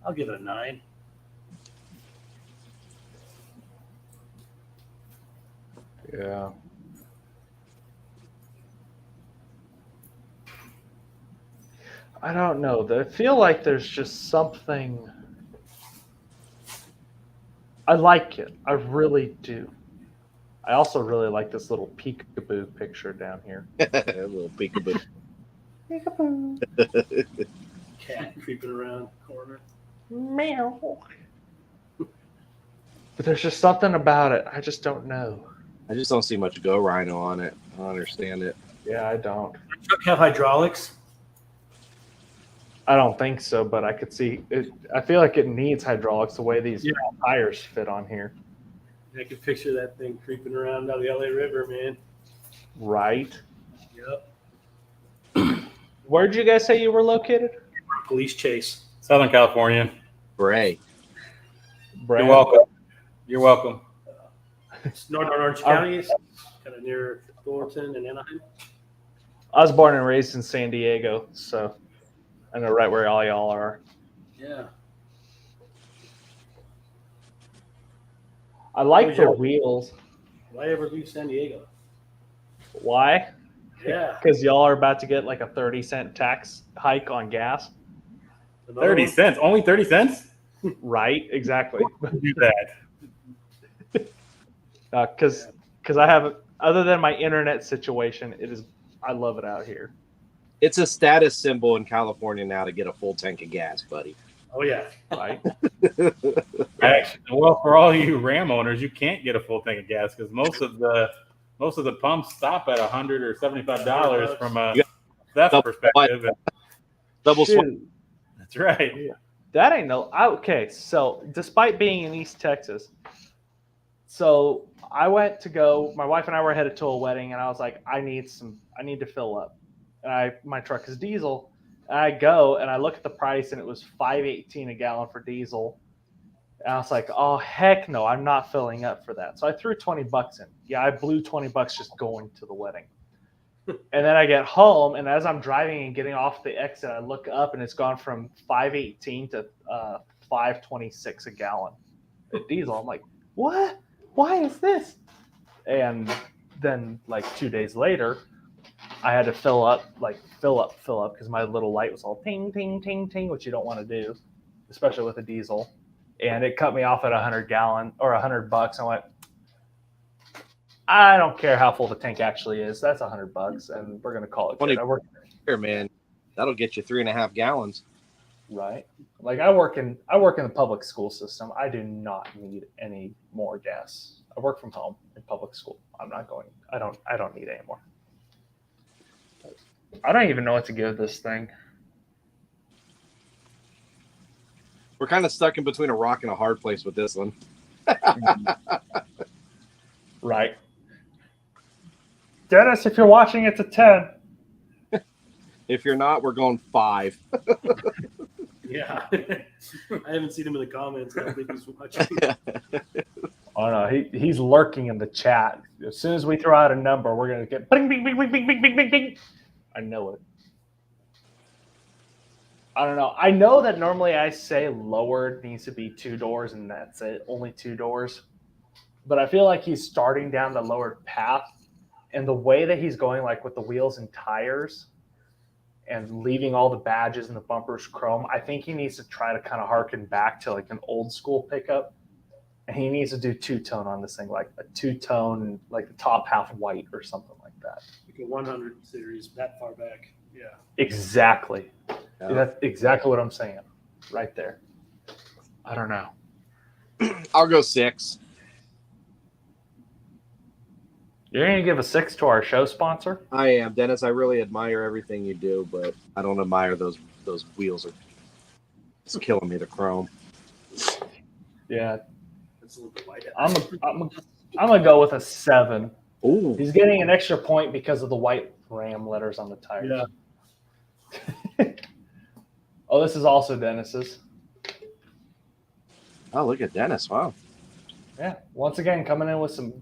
I'll give it a 9. Yeah. I don't know. I feel like there's just something. I like it. I really do. I also really like this little peekaboo picture down here. A little peekaboo. Peekaboo. Cat creeping around the corner. Meow. But there's just something about it. I just don't know. I just don't see much Go Rhino on it. I don't understand it. Yeah, I don't. Does the truck have hydraulics? I don't think so, but I could see it. I feel like it needs hydraulics the way these tires fit on here. I can picture that thing creeping around down the LA River, man. Right. Yep. Where'd you guys say you were located? Police chase. Southern California. Bray. Brad? You're welcome. You're welcome. It's Northern Orange County, it's kind of near Fullerton and Anaheim. I was born and raised in San Diego, so I know right where all y'all are. Yeah. I like the wheels. Why ever leave San Diego? Why? Yeah. Because y'all are about to get like a 30-cent tax hike on gas. Another 30 one? cents. Only 30 cents? Right, exactly. Do that. Because I have, other than my internet situation, I love it out here. It's a status symbol in California now to get a full tank of gas, buddy. Oh yeah. Right. Actually, well, for all you Ram owners, you can't get a full tank of gas because most of the pumps stop at $100 or $75 from a theft Double perspective. Double swap. Shoot. That's right. That ain't okay. So, despite being in East Texas, so I went to go. My wife and I were headed to a wedding, and I was like, I need to fill up. And my truck is diesel. And I go and I look at the price, and it was $5.18 a gallon for diesel. And I was like, oh heck no, I'm not filling up for that. So I threw $20 in. Yeah, I blew $20 just going to the wedding. And then I get home, and as I'm driving and getting off the exit, I look up, and it's gone from $5.18 to $5.26 a gallon at diesel. I'm like, what? Why is this? And then, like 2 days later, I had to fill up, because my little light was all ting, ting, ting, ting, which you don't want to do, especially with a diesel. And it cut me off at $100 or $100. I went, I don't care how full the tank actually is. That's $100, and we're gonna call it good. I work here, man. That'll get you 3.5 gallons. Right. Like I work in the public school system. I do not need any more gas. I work from home in public school. I don't need any more. I don't even know what to give this thing. We're kind of stuck in between a rock and a hard place with this one. Right. Dennis, if you're watching, it's a 10. If you're not, we're going 5. Yeah. I haven't seen him in the comments. I don't think he's watching. Oh no, he's lurking in the chat. As soon as we throw out a number, we're gonna get bing, bing, bing, bing, bing, bing, bing, bing, bing. I know it. I don't know. I know that normally I say lowered needs to be 2 doors, and that's it, only 2 doors. But I feel like he's starting down the lowered path, and the way that he's going, like with the wheels and tires, and leaving all the badges and the bumpers chrome, I think he needs to try to kind of harken back to like an old school pickup. And he needs to do 2-tone on this thing, like a 2-tone, like the top half white or something like that. Like a 100 series that far back. Yeah. Exactly. Yeah. That's exactly what I'm saying right there. I don't know. I'll go 6. You're going to give a 6 to our show sponsor? I am, Dennis. I really admire everything you do, but I don't admire those wheels. It's killing me. The chrome. Yeah. It's a little bit white. I'm gonna go with a 7. Ooh. He's getting an extra point because of the white Ram letters on the tires. Yeah. Oh, this is also Dennis's. Oh, look at Dennis. Wow. Yeah. Once again, coming in with some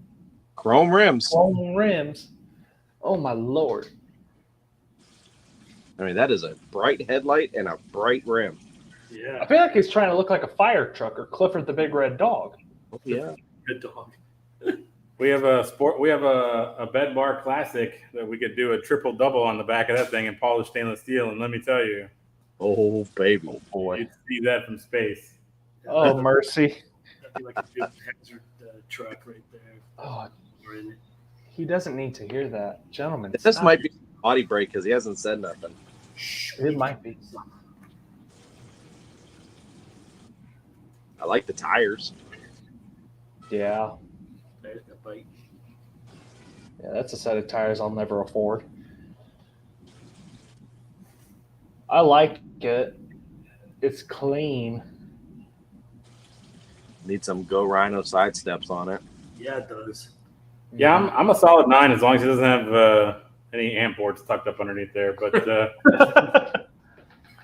Chrome rims. chrome rims. Oh my lord. I mean, that is a bright headlight and a bright rim. I Yeah. feel like he's trying to look like a fire truck or Clifford the Big Red Dog. Oh, yeah. Good dog. We have a bed bar classic that we could do a triple double on the back of that thing in polished stainless steel, and let me tell you, Oh, baby. you'd see that from space. Oh mercy. That'd be like a good hazard truck right there. Oh, We're in it. he doesn't need to hear that, gentlemen. This stop. might be body break because he hasn't said nothing. It might be. I like the tires. Yeah. There's that bite. Yeah, that's a set of tires I'll never afford. I like it. It's clean. Need some Go Rhino side steps on it. Yeah, it does. Yeah, I'm a solid 9 as long as it doesn't have any amp boards tucked up underneath there. But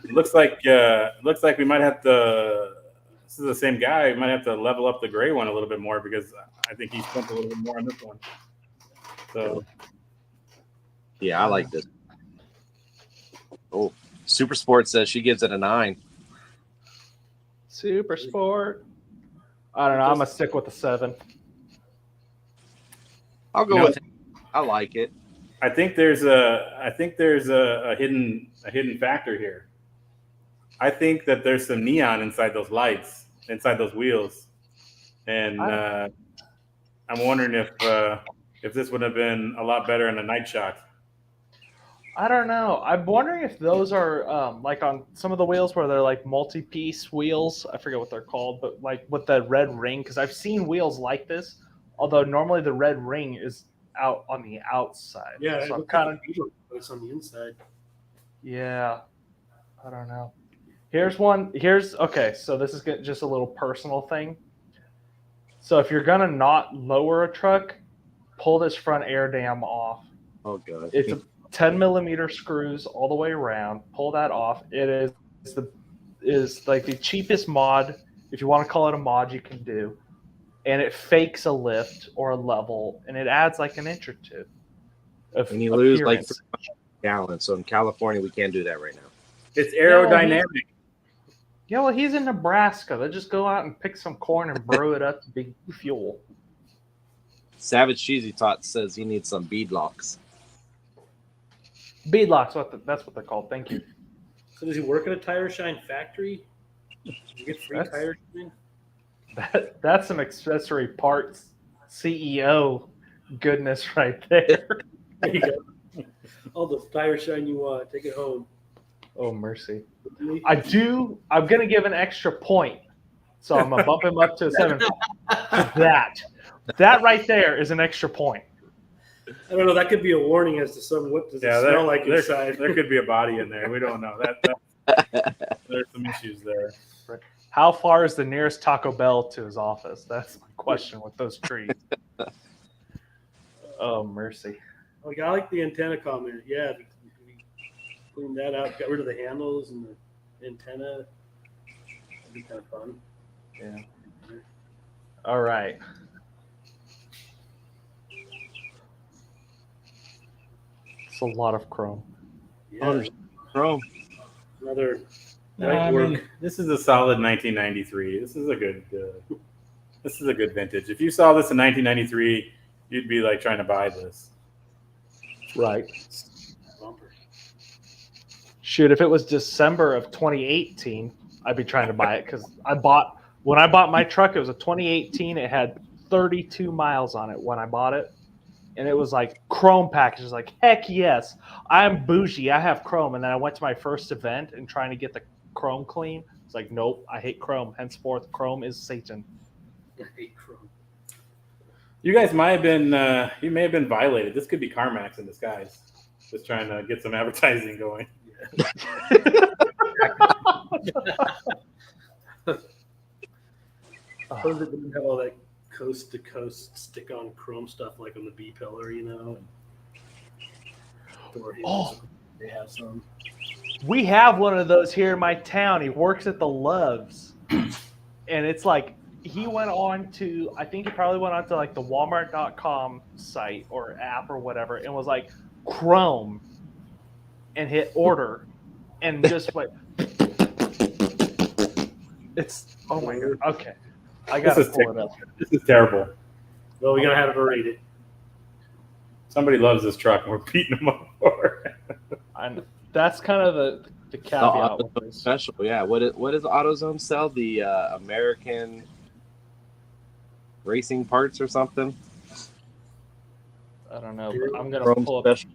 it looks like we might have to. This is the same guy. We might have to level up the gray one a little bit more because I think he spent a little bit more on this one. So Yeah, I like this. Oh, Super Sport says she gives it a 9. Super Sport. I don't know. I'm gonna stick with the 7. I'll go You know, with it. I like it. I think there's a hidden factor here. I think that there's some neon inside those lights, inside those wheels, and I'm wondering if this would have been a lot better in a night shot. I don't know. I'm wondering if those are like on some of the wheels where they're like multi-piece wheels. I forget what they're called, but like with the red ring, because I've seen wheels like this. Although normally the red ring is out on the outside. Yeah, so I'm it kind of it's on the inside. yeah. I don't know. Here's one. Okay. So this is just a little personal thing. So if you're gonna not lower a truck, pull this front air dam off. Oh god. It's a 10 millimeter screws all the way around. Pull that off. It is like the cheapest mod, if you want to call it a mod, you can do, and it fakes a lift or a level, and it adds like an inch or two. And you lose like 3 gallons. So in California, we can't do that right now. It's aerodynamic. Yeah, well, he's in Nebraska. They just go out and pick some corn and brew it up to be fuel. Savage Cheesy Tot says he needs some beadlocks. Beadlocks, that's what they're called. Thank you. So does he work at a tire shine factory? Do you get free tire shine? That's some accessory parts CEO goodness right there. There you go. All the tire shine you want, take it home. Oh mercy! I'm gonna give an extra point, so I'm gonna bump him up to a 7. That right there is an extra point. I don't know. That could be a warning as to what does it smell like inside. There could be a body in there. We don't know. That there's some issues there. Right. How far is the nearest Taco Bell to his office? That's my question with those trees. Oh mercy! Like I like the antenna comment. Yeah, we clean that out. Got rid of the handles and the antenna. That'd be kind of fun. Yeah. All right. It's a lot of chrome. Yeah. Chrome. Another No, white I work. mean, this is a solid 1993. This is a good vintage. If you saw this in 1993, you'd be like trying to buy this. Right. Bumper. Shoot, if it was December of 2018, I'd be trying to buy it because when I bought my truck, it was a 2018. It had 32 miles on it when I bought it. And it was like chrome packages. Like, heck yes, I'm bougie. I have chrome. And then I went to my first event and trying to get the chrome clean. It's like, nope, I hate chrome. Henceforth, chrome is Satan. I hate chrome. You guys might have been you may have been violated. This could be CarMax in disguise, just trying to get some advertising going. Those that didn't have all that coast to coast stick on chrome stuff like on the B pillar, you know. They have some. We have one of those here in my town. He works at the Loves. And it's like he went on to, I think he probably went on to like the Walmart.com site or app or whatever and was like Chrome and hit order and just like it's oh my god. Okay. I gotta pull it up. This is terrible. Well, we gotta have it rated. Somebody loves this truck and we're beating them up for it. And that's kind of the caveat with this. Special, yeah. What does AutoZone sell? The American racing parts or something? I don't know, but I'm gonna Chrome pull up. special.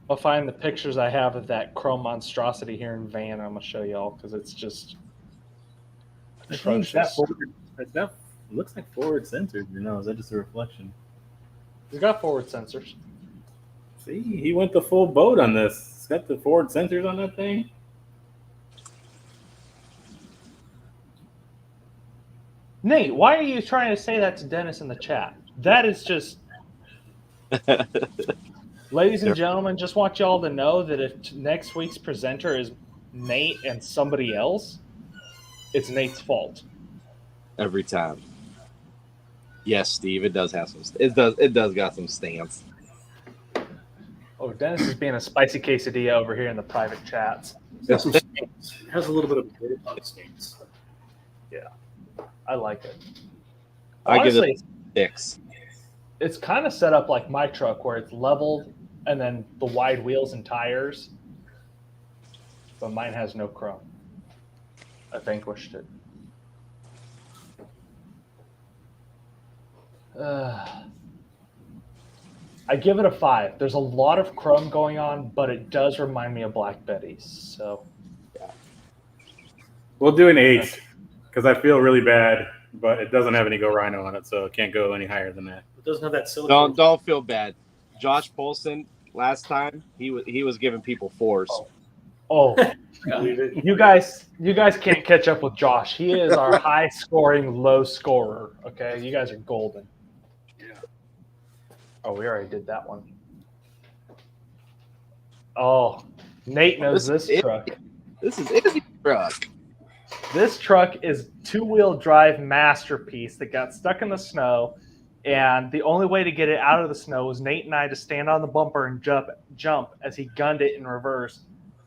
I'll find the pictures I have of that chrome monstrosity here in van. I'm gonna show y'all because it's just atrocious. That looks like forward sensors. You know, is that just a reflection? It's got forward sensors. See, he went the full boat on this. It's got the forward sensors on that thing. Nate, why are you trying to say that to Dennis in the chat? That is just, ladies and gentlemen, just want y'all to know that if next week's presenter is Nate and somebody else, it's Nate's fault. Every time. Yes, Steve, it does have some. It does got some stance. Oh, Dennis is being a spicy quesadilla over here in the private chats. It's got some stains. It has a little bit of bulldog stains. I like it. I give Honestly, it 6. it's kind of set up like my truck where it's leveled and then the wide wheels and tires. But mine has no chrome. I vanquished it. I give it a 5. There's a lot of chrome going on, but it does remind me of Black Betty's. So We'll do an 8 because I feel really bad, but it doesn't have any Go Rhino on it, so it can't go any higher than that. It doesn't have that silicone. Don't feel bad. Josh Polson last time he was giving people 4s. Oh, you guys can't catch up with Josh. He is our high scoring, low scorer. Okay, you guys are golden. Yeah. Oh, we already did that one. Oh, Nate knows this truck. This is Izzy's truck. This truck is 2-wheel drive masterpiece that got stuck in the snow, and the only way to get it out of the snow was Nate and I to stand on the bumper and jump as he gunned it in reverse.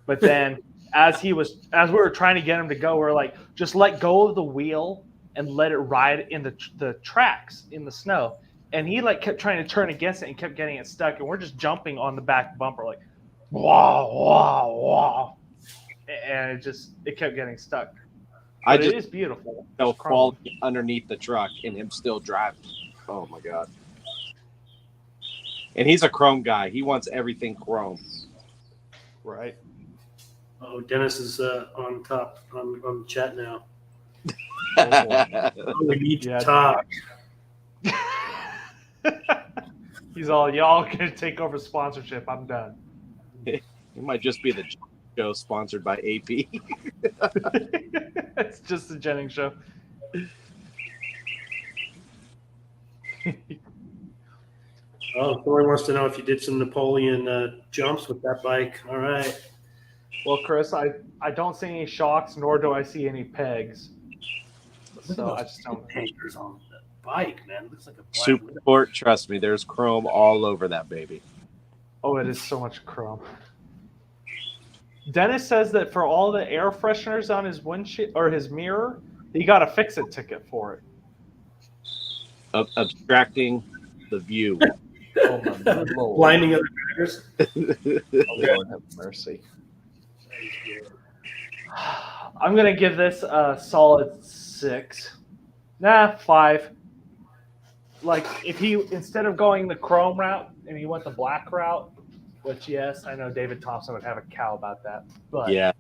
But then as we were trying to get him to go, we were like, just let go of the wheel and let it ride in the tracks in the snow. And he like kept trying to turn against it and kept getting it stuck. And we're just jumping on the back bumper like, wow, wow, wow. And it kept getting stuck. But it is beautiful. He'll fall underneath the truck and him still driving. Oh my God. And he's a chrome guy. He wants everything chrome. Right. Oh, Dennis is on top on the chat now. We need to talk. He's all, y'all gonna take over sponsorship. I'm done. It might just be the show sponsored by AP. It's just the Jennings show. Oh, Thor wants to know if you did some Napoleon jumps with that bike. All right. Well, Chris, I don't see any shocks, nor do I see any pegs. So I just don't. Anchors on the bike, man. It looks like a black Super Sport, trust me, there's chrome all over that baby. Oh, it is so much chrome. Dennis says that for all the air fresheners on his windshield or his mirror, he got a fix-it ticket for it. Abstracting the view. Oh my good Lord. blinding other drivers. Oh, Lord have mercy. I'm going to give this a solid 6. Nah, 5. Like, if he, instead of going the chrome route and he went the black route, which, yes, I know David Thompson would have a cow about that, but Yeah.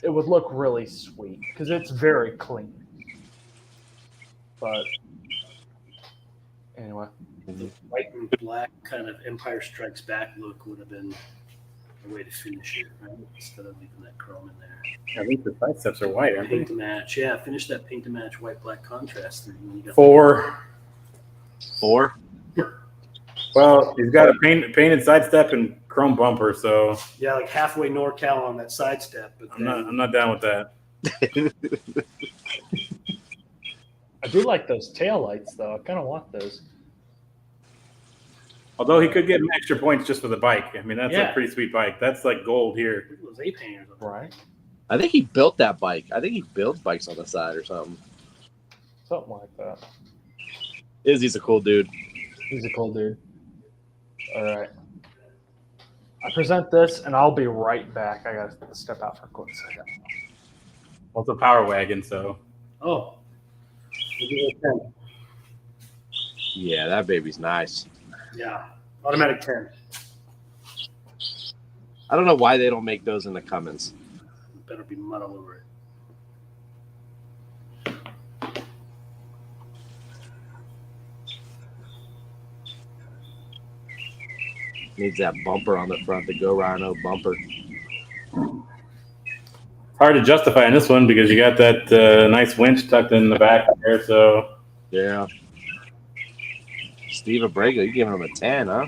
it would look really sweet because it's very clean. But anyway. White and black kind of Empire Strikes Back look would have been a way to finish it, right? Instead of leaving that chrome in there. I think the side steps are white, aren't they? Paint to match. Yeah, finish that paint to match white-black contrast thing. When you got 4. 4? Well, he's got a painted side step and chrome bumper, so Yeah, like halfway NorCal on that sidestep. But I'm not down with that. I do like those taillights, though. I kind of want those. Although he could get extra points just for the bike. I mean, that's Yeah. a pretty sweet bike. That's like gold here. those A painters. Right? I think he built that bike. I think he builds bikes on the side or something. Something like that. Izzy's a cool dude. He's a cool dude. All right. I present this, and I'll be right back. I got to step out for a quick second. Well, it's a power wagon, so Oh. We'll give it a 10. Yeah, that baby's nice. Yeah. Automatic 10. I don't know why they don't make those in the Cummins. Better be mud all over it. Needs that bumper on the front, the Go Rhino bumper. it's hard to justify in this one because you got that nice winch tucked in the back there. So Yeah. Steve Abrego, you giving him a 10, huh?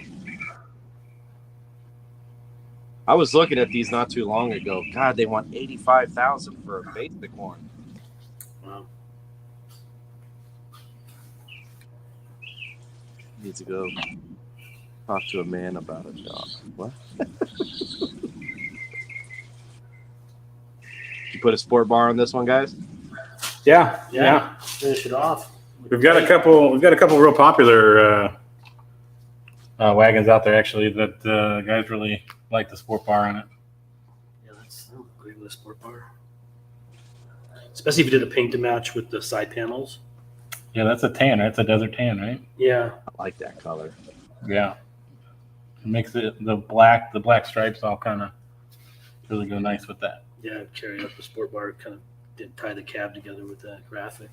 I was looking at these not too long ago. God, they want $85,000 for a basic one. Wow. Needs to go talk to a man about a dog. What? You put a sport bar on this one, guys? yeah. Finish it off. We've got a couple real popular wagons out there actually that guys really like the sport bar on it. Yeah, that's great with a sport bar. Especially if you did a paint to match with the side panels. Yeah, that's a tan. Right? It's a desert tan, right? Yeah. I like that color. Yeah. It makes it the black stripes all kind of really go nice with that. Yeah, carry up the sport bar, kind of did tie the cab together with that graphic.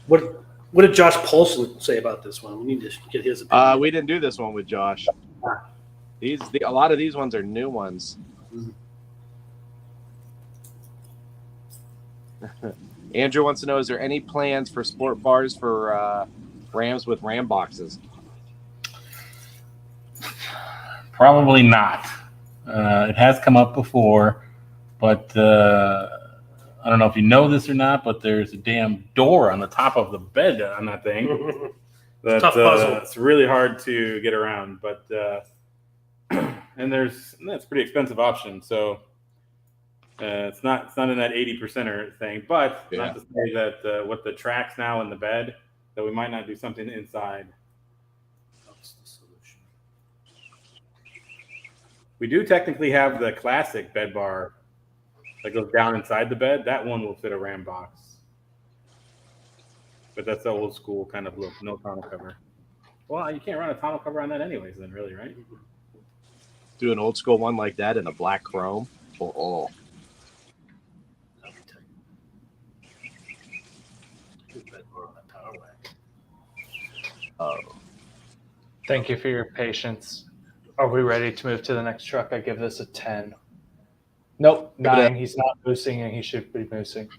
What did Josh Paulson say about this one? We need to get his opinion. We didn't do this one with Josh. A lot of these ones are new ones. Andrew wants to know: is there any plans for sport bars for Rams with Ram boxes? Probably not. It has come up before, but I don't know if you know this or not, but there's a damn door on the top of the bed on that thing. Tough puzzle. It's really hard to get around, but and that's pretty expensive option. So it's not in that 80%er thing. But not to say that with the tracks now in the bed, that we might not do something inside. That's the solution. We do technically have the classic bed bar that goes down inside the bed. That one will fit a Ram box. But that's the old school kind of look, no tonneau cover. Well, you can't run a tonneau cover on that anyways then, really, right? Do an old school one like that in a black chrome. Oh. Oh. Thank you for your patience. Are we ready to move to the next truck? I give this a 10. Nope, 9. He's not boosting, and he should be boosting.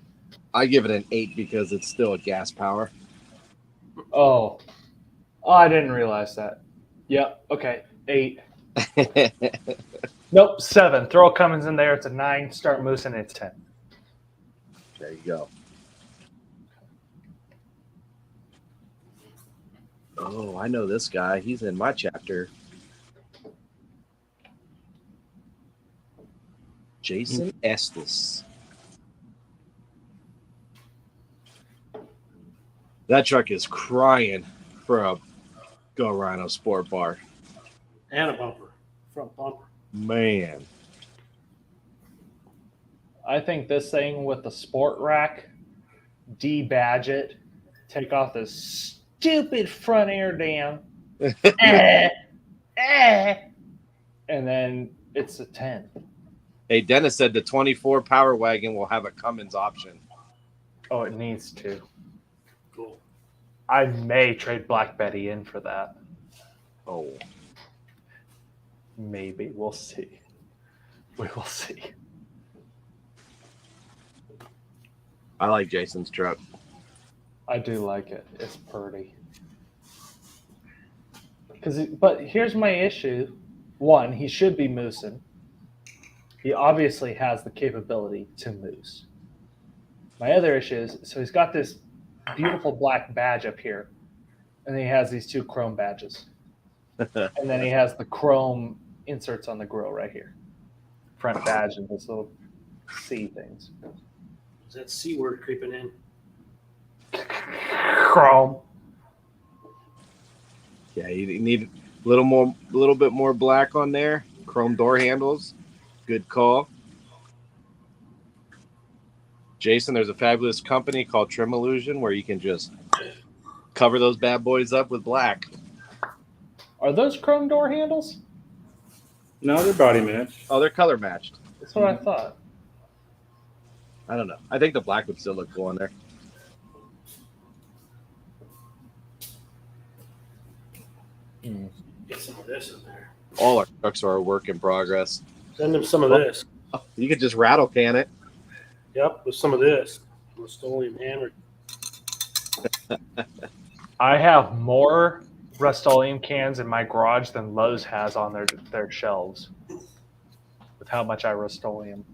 I give it an 8 because it's still a gas power. Oh, I didn't realize that. Yep. Okay, 8. Nope, 7. Throw a Cummins in there. It's a 9. Start moosing. It's 10. There you go. Oh, I know this guy. He's in my chapter. Jason Estes. That truck is crying for a Go Rhino sport bar. And a bumper. Front bumper. Man. I think this thing with the sport rack, debadge it, take off this stupid front air dam, and then it's a 10. Hey, Dennis said the 24 Power Wagon will have a Cummins option. Oh, it needs to. Cool. I may trade Black Betty in for that. Oh. Maybe. We'll see. We will see. I like Jason's truck. I do like it. It's pretty. But here's my issue. One, he should be moosing. He obviously has the capability to moose. My other issue is, so he's got this beautiful black badge up here, and then he has these 2 chrome badges. And then he has the chrome inserts on the grill right here. Front badge and those little C things. Is that C word creeping in? Chrome. Yeah, you need a little bit more black on there. Chrome door handles. Good call. Jason, there's a fabulous company called Trim Illusion where you can just cover those bad boys up with black. Are those chrome door handles? No, they're body matched. Oh, they're color matched. That's what I thought. I don't know. I think the black would still look cool on there. Get some of this in there. All our trucks are a work in progress. Send him some of this. You could just rattle can it. Yep, with some of this. Rust-Oleum hammered. I have more Rust-Oleum cans in my garage than Lowe's has on their shelves with how much I Rust-Oleum.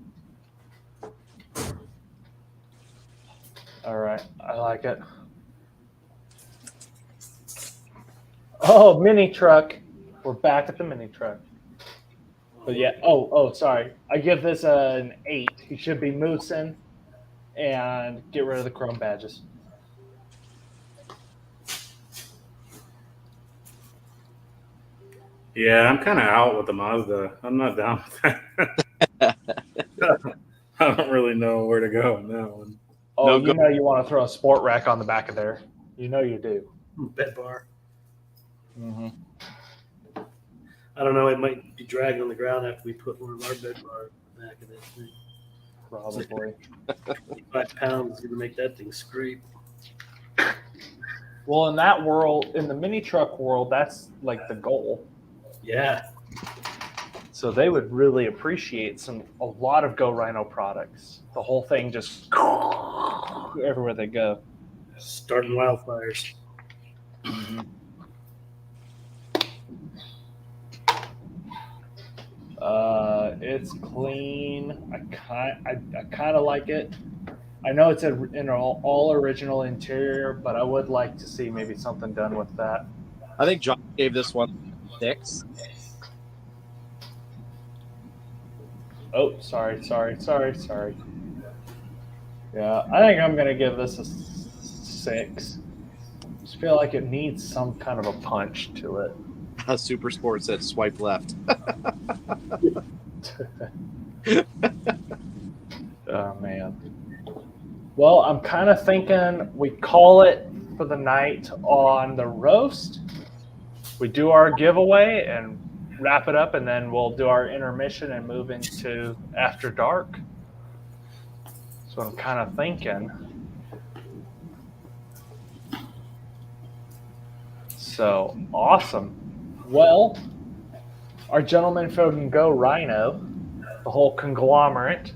All right, I like it. Oh, mini truck. We're back at the mini truck. But yeah, sorry. I give this an 8. He should be moosing and get rid of the chrome badges. Yeah, I'm kind of out with the Mazda. I'm not down with that. I don't really know where to go on that one. Oh, No, you go- know you want to throw a sport rack on the back of there. You know you do. Bed bar. Mm-hmm. I don't know. It might be dragging on the ground after we put one of our bed bars in the back of that thing. Probably. 5 pounds is going to make that thing scrape. Well, in that world, in the mini truck world, that's like the goal. Yeah. So they would really appreciate a lot of Go Rhino products. The whole thing just everywhere they go. Starting wildfires. It's clean. I kind of like it. I know it's an all original interior, but I would like to see maybe something done with that. I think John gave this one 6. Oh, sorry. Yeah, I think I'm gonna give this a 6. Just feel like it needs some kind of a punch to it. Super Sport said swipe left. Oh man. Well, I'm kind of thinking we call it for the night on the roast. We do our giveaway and wrap it up, and then we'll do our intermission and move into After Dark. That's what I'm kind of thinking. So awesome. Well, our gentleman from Go Rhino, the whole conglomerate,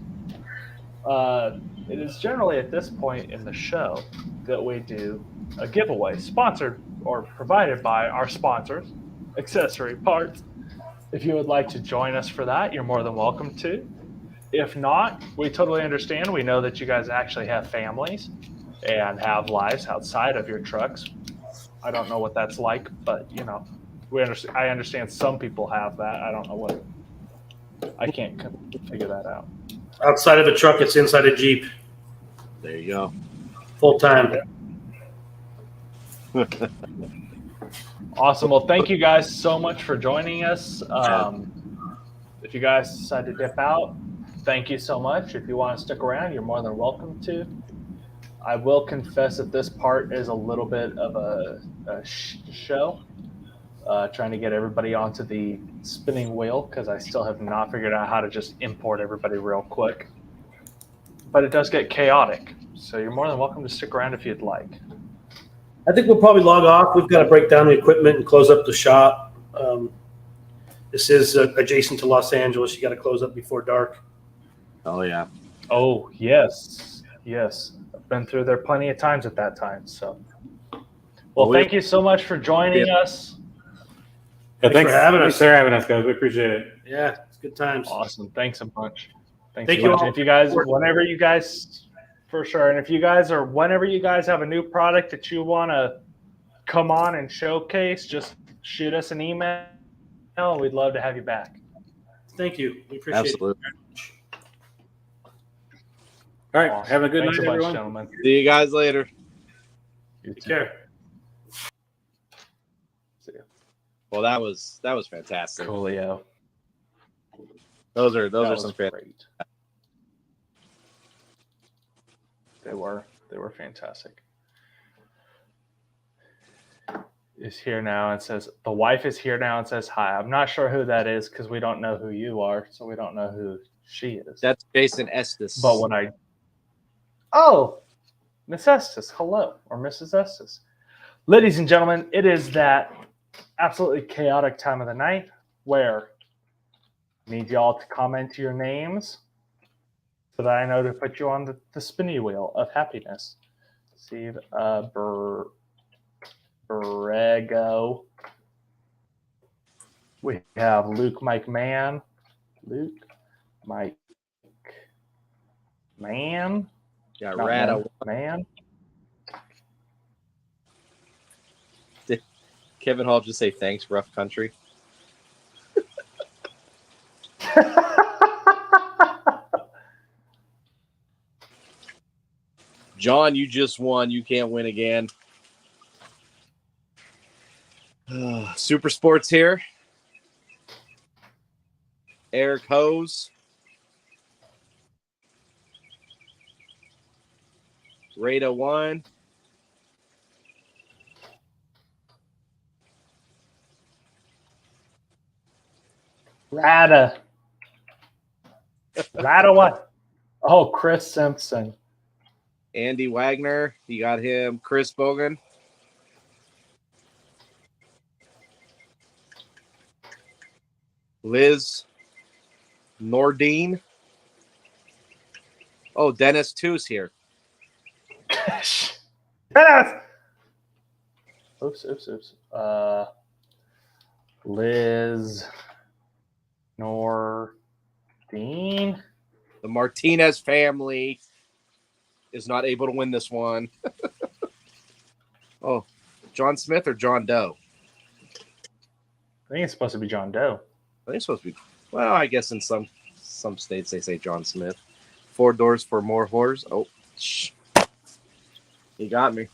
it is generally at this point in the show that we do a giveaway sponsored or provided by our sponsors, Accessory Parts. If you would like to join us for that, you're more than welcome to. If not, we totally understand. We know that you guys actually have families and have lives outside of your trucks. I don't know what that's like, but you know, I understand some people have that. I don't know what. I can't figure that out. Outside of a truck, it's inside a Jeep. There you go. Full time. Awesome. Well, thank you guys so much for joining us. If you guys decide to dip out, thank you so much. If you want to stick around, you're more than welcome to. I will confess that this part is a little bit of a show, trying to get everybody onto the spinning wheel because I still have not figured out how to just import everybody real quick. But it does get chaotic, so you're more than welcome to stick around if you'd like. I think we'll probably log off. We've got to break down the equipment and close up the shop. This is adjacent to Los Angeles. You got to close up before dark. Oh yeah. Oh yes. I've been through there plenty of times at that time. So, well, thank you so much for joining us. Yeah, Thanks for having us. Thanks for having us, guys. We appreciate it. Yeah, it's good times. Awesome. Thanks a bunch. Thank you all. If you guys, whenever you guys, for sure. And if you guys are, whenever you guys have a new product that you want to come on and showcase, just shoot us an email. We'd love to have you back. Thank you. We appreciate Absolutely. it. All right. Awesome. Have a good Thanks night, a bunch, everyone. gentlemen. See you guys later. You Take too. care. See you. Well, that was fantastic. Coolio. Those are That some was fantastic. great. They were fantastic. Is here now and says the wife is here now and says hi. I'm not sure who that is because we don't know who you are, so we don't know who she is. That's Jason Estes. But when Miss Estes, hello, or Mrs. Estes. Ladies and gentlemen, it is that absolutely chaotic time of the night where I need y'all to comment your names so that I know to put you on the spinny wheel of happiness. Steve Borrego. We have Luke Mike Man. Luke Mike Man. got Not Rada. Man. Did Kevin Hall just say thanks, rough country? John, you just won. You can't win again. Super Sports here. Eric Hose. Rada 1. Rada what? Oh, Chris Simpson. Andy Wagner. You got him. Chris Bogan. Liz Nordine. Oh, Dennis 2's here. Dennis! Oops. Liz Nordine. The Martinez family is not able to win this one. Oh, John Smith or John Doe? I think it's supposed to be John Doe. I think it's supposed to be. Well, I guess in some states they say John Smith. 4 doors for more whores. Oh, shh. He got me.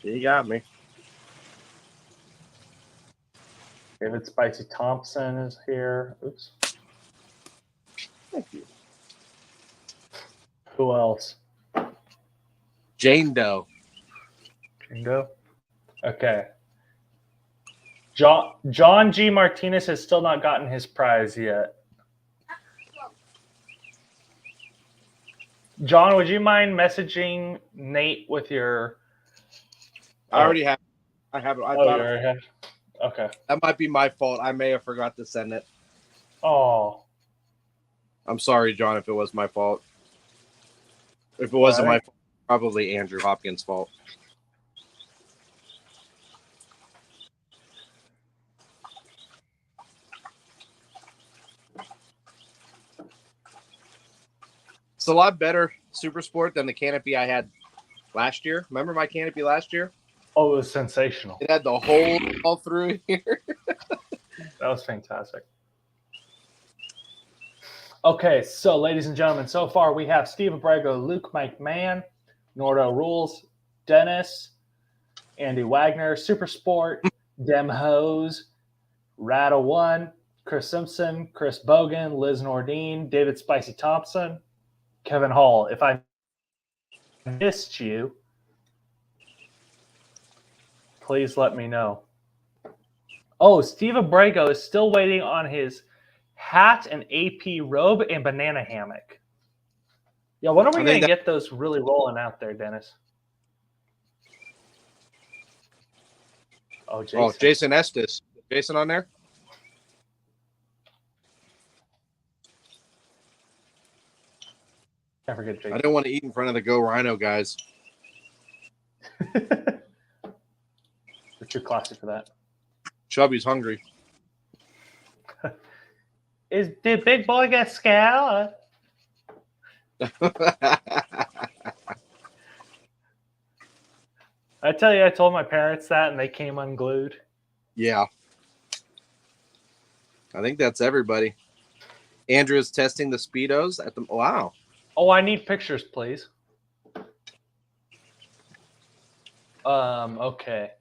He got me. David Spicy Thompson is here. Oops. Thank you. Who else? Jane Doe. Jane Doe? Okay. John G. Martinez has still not gotten his prize yet. John, would you mind messaging Nate with your... I already have. I have. I Oh, thought you already have? Okay. that might be my fault. I may have forgot to send it. Oh. I'm sorry, John, if it was my fault. If it wasn't All my right. fault, probably Andrew Hopkins' fault. It's a lot better Super Sport than the canopy I had last year. Remember my canopy last year? Oh, it was sensational. It had the hole all through here. That was fantastic. Okay, so ladies and gentlemen, so far we have Steve Abrego, Luke McMahon, Nordo Rules, Dennis, Andy Wagner, Super Sport, Dem Hose, Rada 1, Chris Simpson, Chris Bogan, Liz Nordine, David Spicy Thompson, Kevin Hall. If I missed you, please let me know. Oh, Steve Abrego is still waiting on his hat and AP robe and banana hammock. Yeah, when are we going to get those really rolling out there, Dennis? Oh, Jason. Oh, Jason Estes. Jason on there? Can't forget Jason. I didn't want to eat in front of the Go Rhino guys. They're too classy for that. Chubby's hungry. Did Big Boy get scoured? I tell you, I told my parents that, and they came unglued. Yeah. I think that's everybody. Andrew is testing the Speedos at the... Wow. Oh, I need pictures, please. Okay.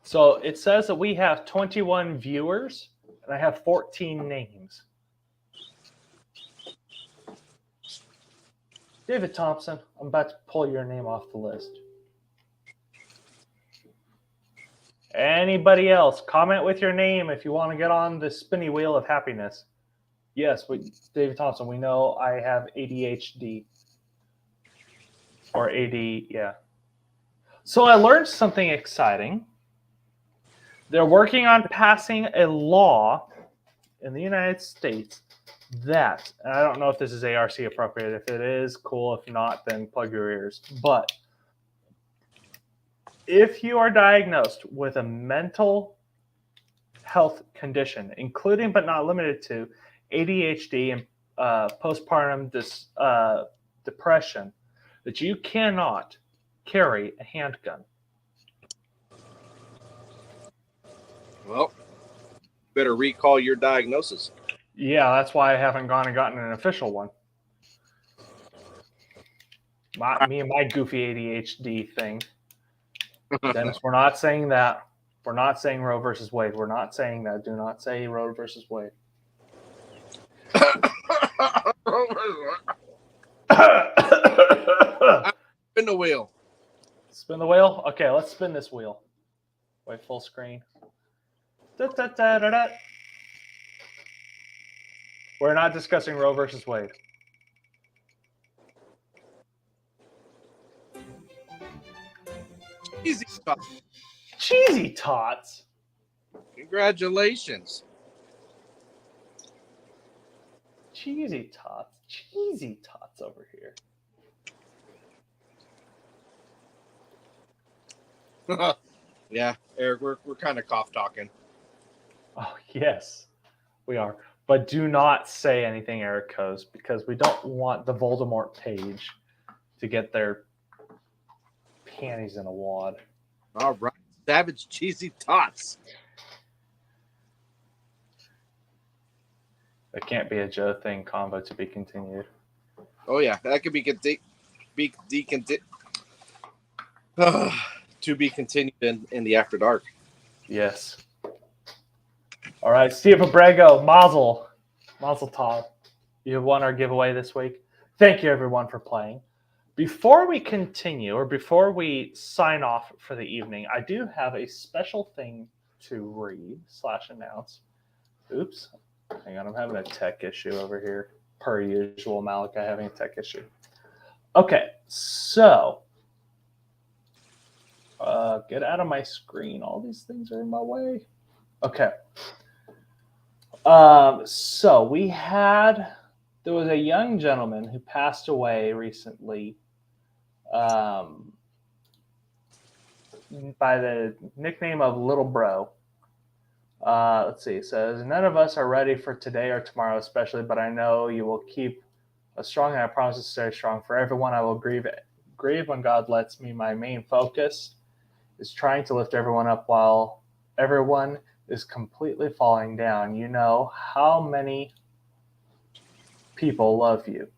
So it says that we have 21 viewers, and I have 14 names. David Thompson, I'm about to pull your name off the list. Anybody else? Comment with your name if you want to get on the spinny wheel of happiness. Yes, David Thompson, we know I have ADHD. Or AD, yeah. So I learned something exciting. They're working on passing a law in the United States that, and I don't know if this is ARC appropriate. If it is, cool. If not, then plug your ears. But if you are diagnosed with a mental health condition, including but not limited to ADHD and postpartum depression, that you cannot carry a handgun. Well, better recall your diagnosis. Yeah, that's why I haven't gone and gotten an official one. Me and my goofy ADHD thing. Dennis, we're not saying that. We're not saying Roe versus Wade. We're not saying that. Do not say Roe versus Wade. Spin the wheel. Spin the wheel? Okay, let's spin this wheel. Wait, full screen. Da-da-da-da-da. We're not discussing Roe versus Wade. Easy. Cheesy tots. Congratulations. Cheesy tots. Cheesy tots over here. Yeah, Eric, we're kind of cough talking. Oh, yes, we are. But do not say anything, Eric Coase, because we don't want the Voldemort page to get their panties in a wad. All right. Savage cheesy tots. It can't be a Joe thing combo to be continued. Oh, yeah. That could be to be continued in the After Dark. Yes. All right, Steve Abrego, Mazel Tov. You have won our giveaway this week. Thank you, everyone, for playing. Before we continue, or before we sign off for the evening, I do have a special thing to read/announce. Oops. Hang on, I'm having a tech issue over here. Per usual, Malachi having a tech issue. Okay, so get out of my screen. All these things are in my way. Okay. So there was a young gentleman who passed away recently by the nickname of Little Bro. Let's see. It says, none of us are ready for today or tomorrow especially, but I know you will keep us strong, and I promise to stay strong. For everyone, I will grieve when God lets me. My main focus is trying to lift everyone up while everyone is completely falling down. You know how many people love you.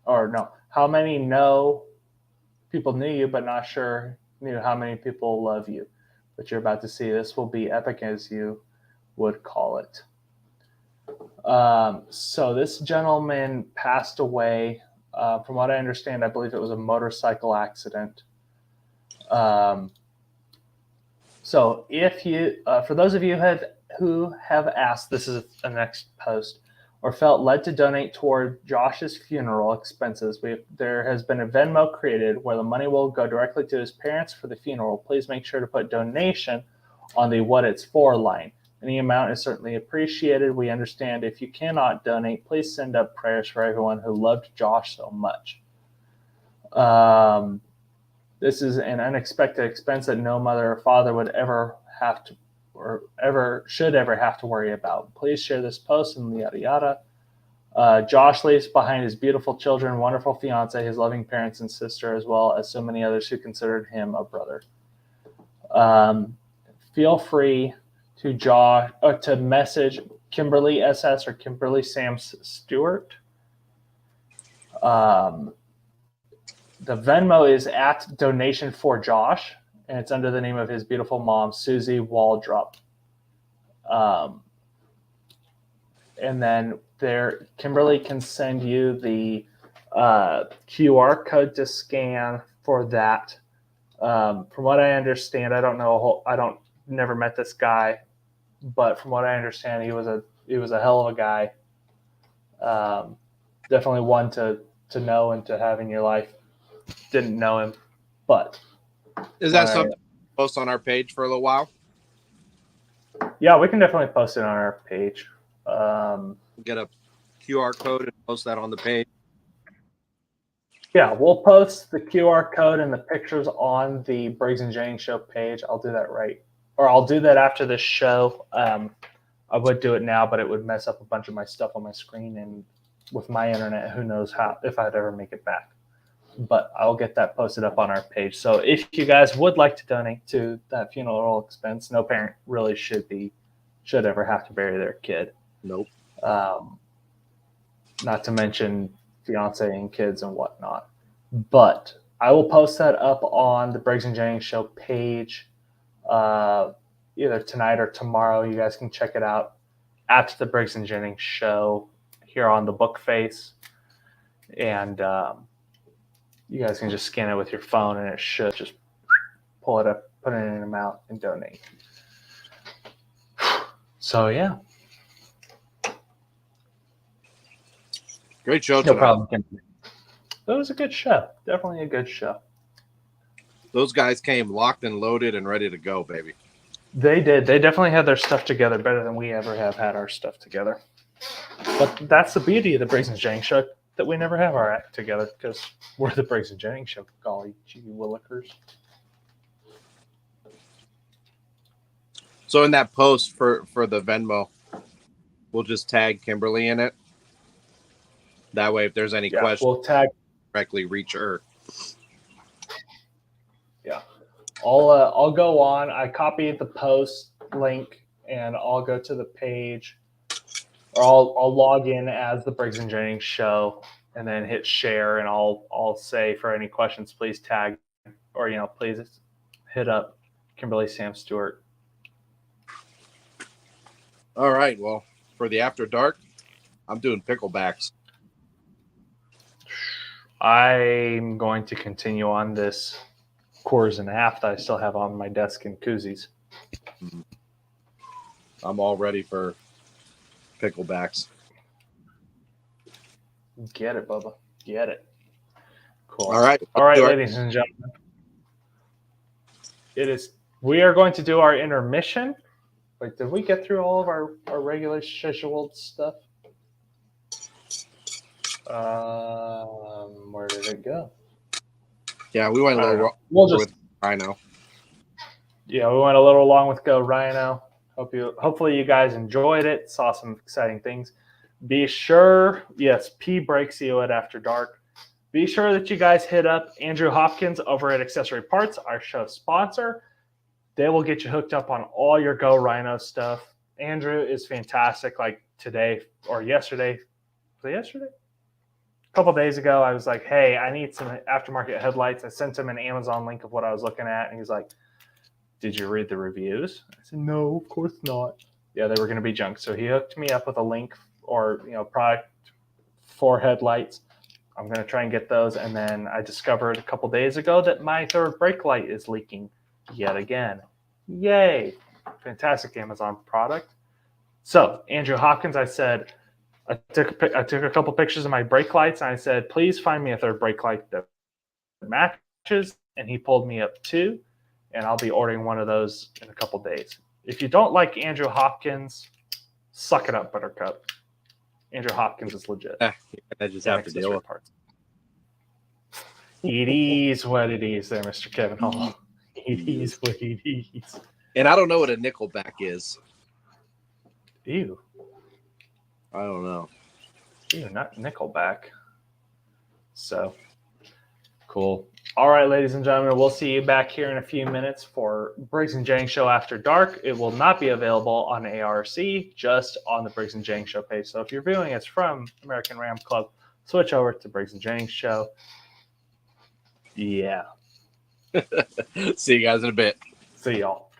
Or no, how many people knew you, but not sure knew how many people love you. But you're about to see this will be epic, as you would call it. So this gentleman passed away. From what I understand, I believe it was a motorcycle accident. So if you, for those of you who have asked, this is the next post, or felt led to donate toward Josh's funeral expenses, there has been a Venmo created where the money will go directly to his parents for the funeral. Please make sure to put donation on the what it's for line. Any amount is certainly appreciated. We understand if you cannot donate, please send up prayers for everyone who loved Josh so much. This is an unexpected expense that no mother or father would ever have to, or should ever have to worry about. Please share this post and yada yada. Josh leaves behind his beautiful children, wonderful fiance, his loving parents and sister, as well as so many others who considered him a brother. Feel free to message Kimberly SS or Kimberly Sam Stewart. The Venmo is at donation for Josh, and it's under the name of his beautiful mom, Susie Waldrop. And then Kimberly can send you the QR code to scan for that. From what I understand, I don't know. Never met this guy, but from what I understand, he was a hell of a guy. Definitely one to know and to have in your life. Didn't know him, but is that something we post on our page for a little while? Yeah, we can definitely post it on our page. Get a QR code and post that on the page. Yeah, we'll post the QR code and the pictures on the Briggs and Jennings show page. I'll do that I'll do that after this show. I would do it now, but it would mess up a bunch of my stuff on my screen, and with my internet, who knows if I'd ever make it back. But I'll get that posted up on our page. So if you guys would like to donate to that funeral expense, no parent really should ever have to bury their kid. Nope. Not to mention fiance and kids and whatnot. But I will post that up on the Briggs and Jennings show page either tonight or tomorrow. You guys can check it out at the Briggs and Jennings show here on the book face. And you guys can just scan it with your phone and it should just pull it up, put it in an amount, and donate. So, yeah. Great show No tonight. problem. It was a good show. Definitely a good show. Those guys came locked and loaded and ready to go, baby. They did. They definitely had their stuff together better than we ever have had our stuff together. But that's the beauty of the Briggs and Jennings show, that we never have our act together because we're the Briggs and Jennings show. Golly gee willikers. So in that post for the Venmo, we'll just tag Kimberly in it. That way, if there's any questions, we'll tag. directly reach her. Yeah, I'll go on. I copied the post link and I'll go to the page, or I'll log in as the Briggs and Jennings show and then hit share, and I'll say for any questions, please tag, or please hit up Kimberly Sam Stewart. All right. Well, for the after dark, I'm doing picklebacks. I'm going to continue on this Coors and a half that I still have on my desk in koozies. I'm all ready for picklebacks. Get it, Bubba. Get it. Cool. All right. All right, ladies and gentlemen. We are going to do our intermission. Wait, did we get through all of our regular scheduled stuff? Where did it go? Yeah, we went a little with Rhino. Yeah, we went a little long with Go Rhino. Hopefully you guys enjoyed it. Saw some exciting things. Be sure, yes, P breaks you at After Dark. Be sure that you guys hit up Andrew Hopkins over at Accessory Parts, our show sponsor. They will get you hooked up on all your Go Rhino stuff. Andrew is fantastic. Like today or yesterday. Was it yesterday? A couple days ago, I was like, hey, I need some aftermarket headlights. I sent him an Amazon link of what I was looking at, and he's like, did you read the reviews? I said, no, of course not. Yeah, they were going to be junk. So he hooked me up with a link or product for headlights. I'm going to try and get those. And then I discovered a couple days ago that my third brake light is leaking yet again. Yay. Fantastic Amazon product. So Andrew Hopkins, I said, I took a couple pictures of my brake lights, and I said, please find me a third brake light that matches. And he pulled me up 2, and I'll be ordering one of those in a couple days. If you don't like Andrew Hopkins, suck it up, Buttercup. Andrew Hopkins is legit. I just have to deal with parts. It is what it is there, Mr. Kevin Hall. It is what it is. And I don't know what a nickelback is. Ew. I don't know. Ew, not Nickelback. So, cool. All right, ladies and gentlemen, we'll see you back here in a few minutes for Briggs and Jennings Show After Dark. It will not be available on ARC, just on the Briggs and Jennings Show page. So if you're viewing us from American Ram Club, switch over to Briggs and Jennings Show. Yeah. See you guys in a bit. See y'all.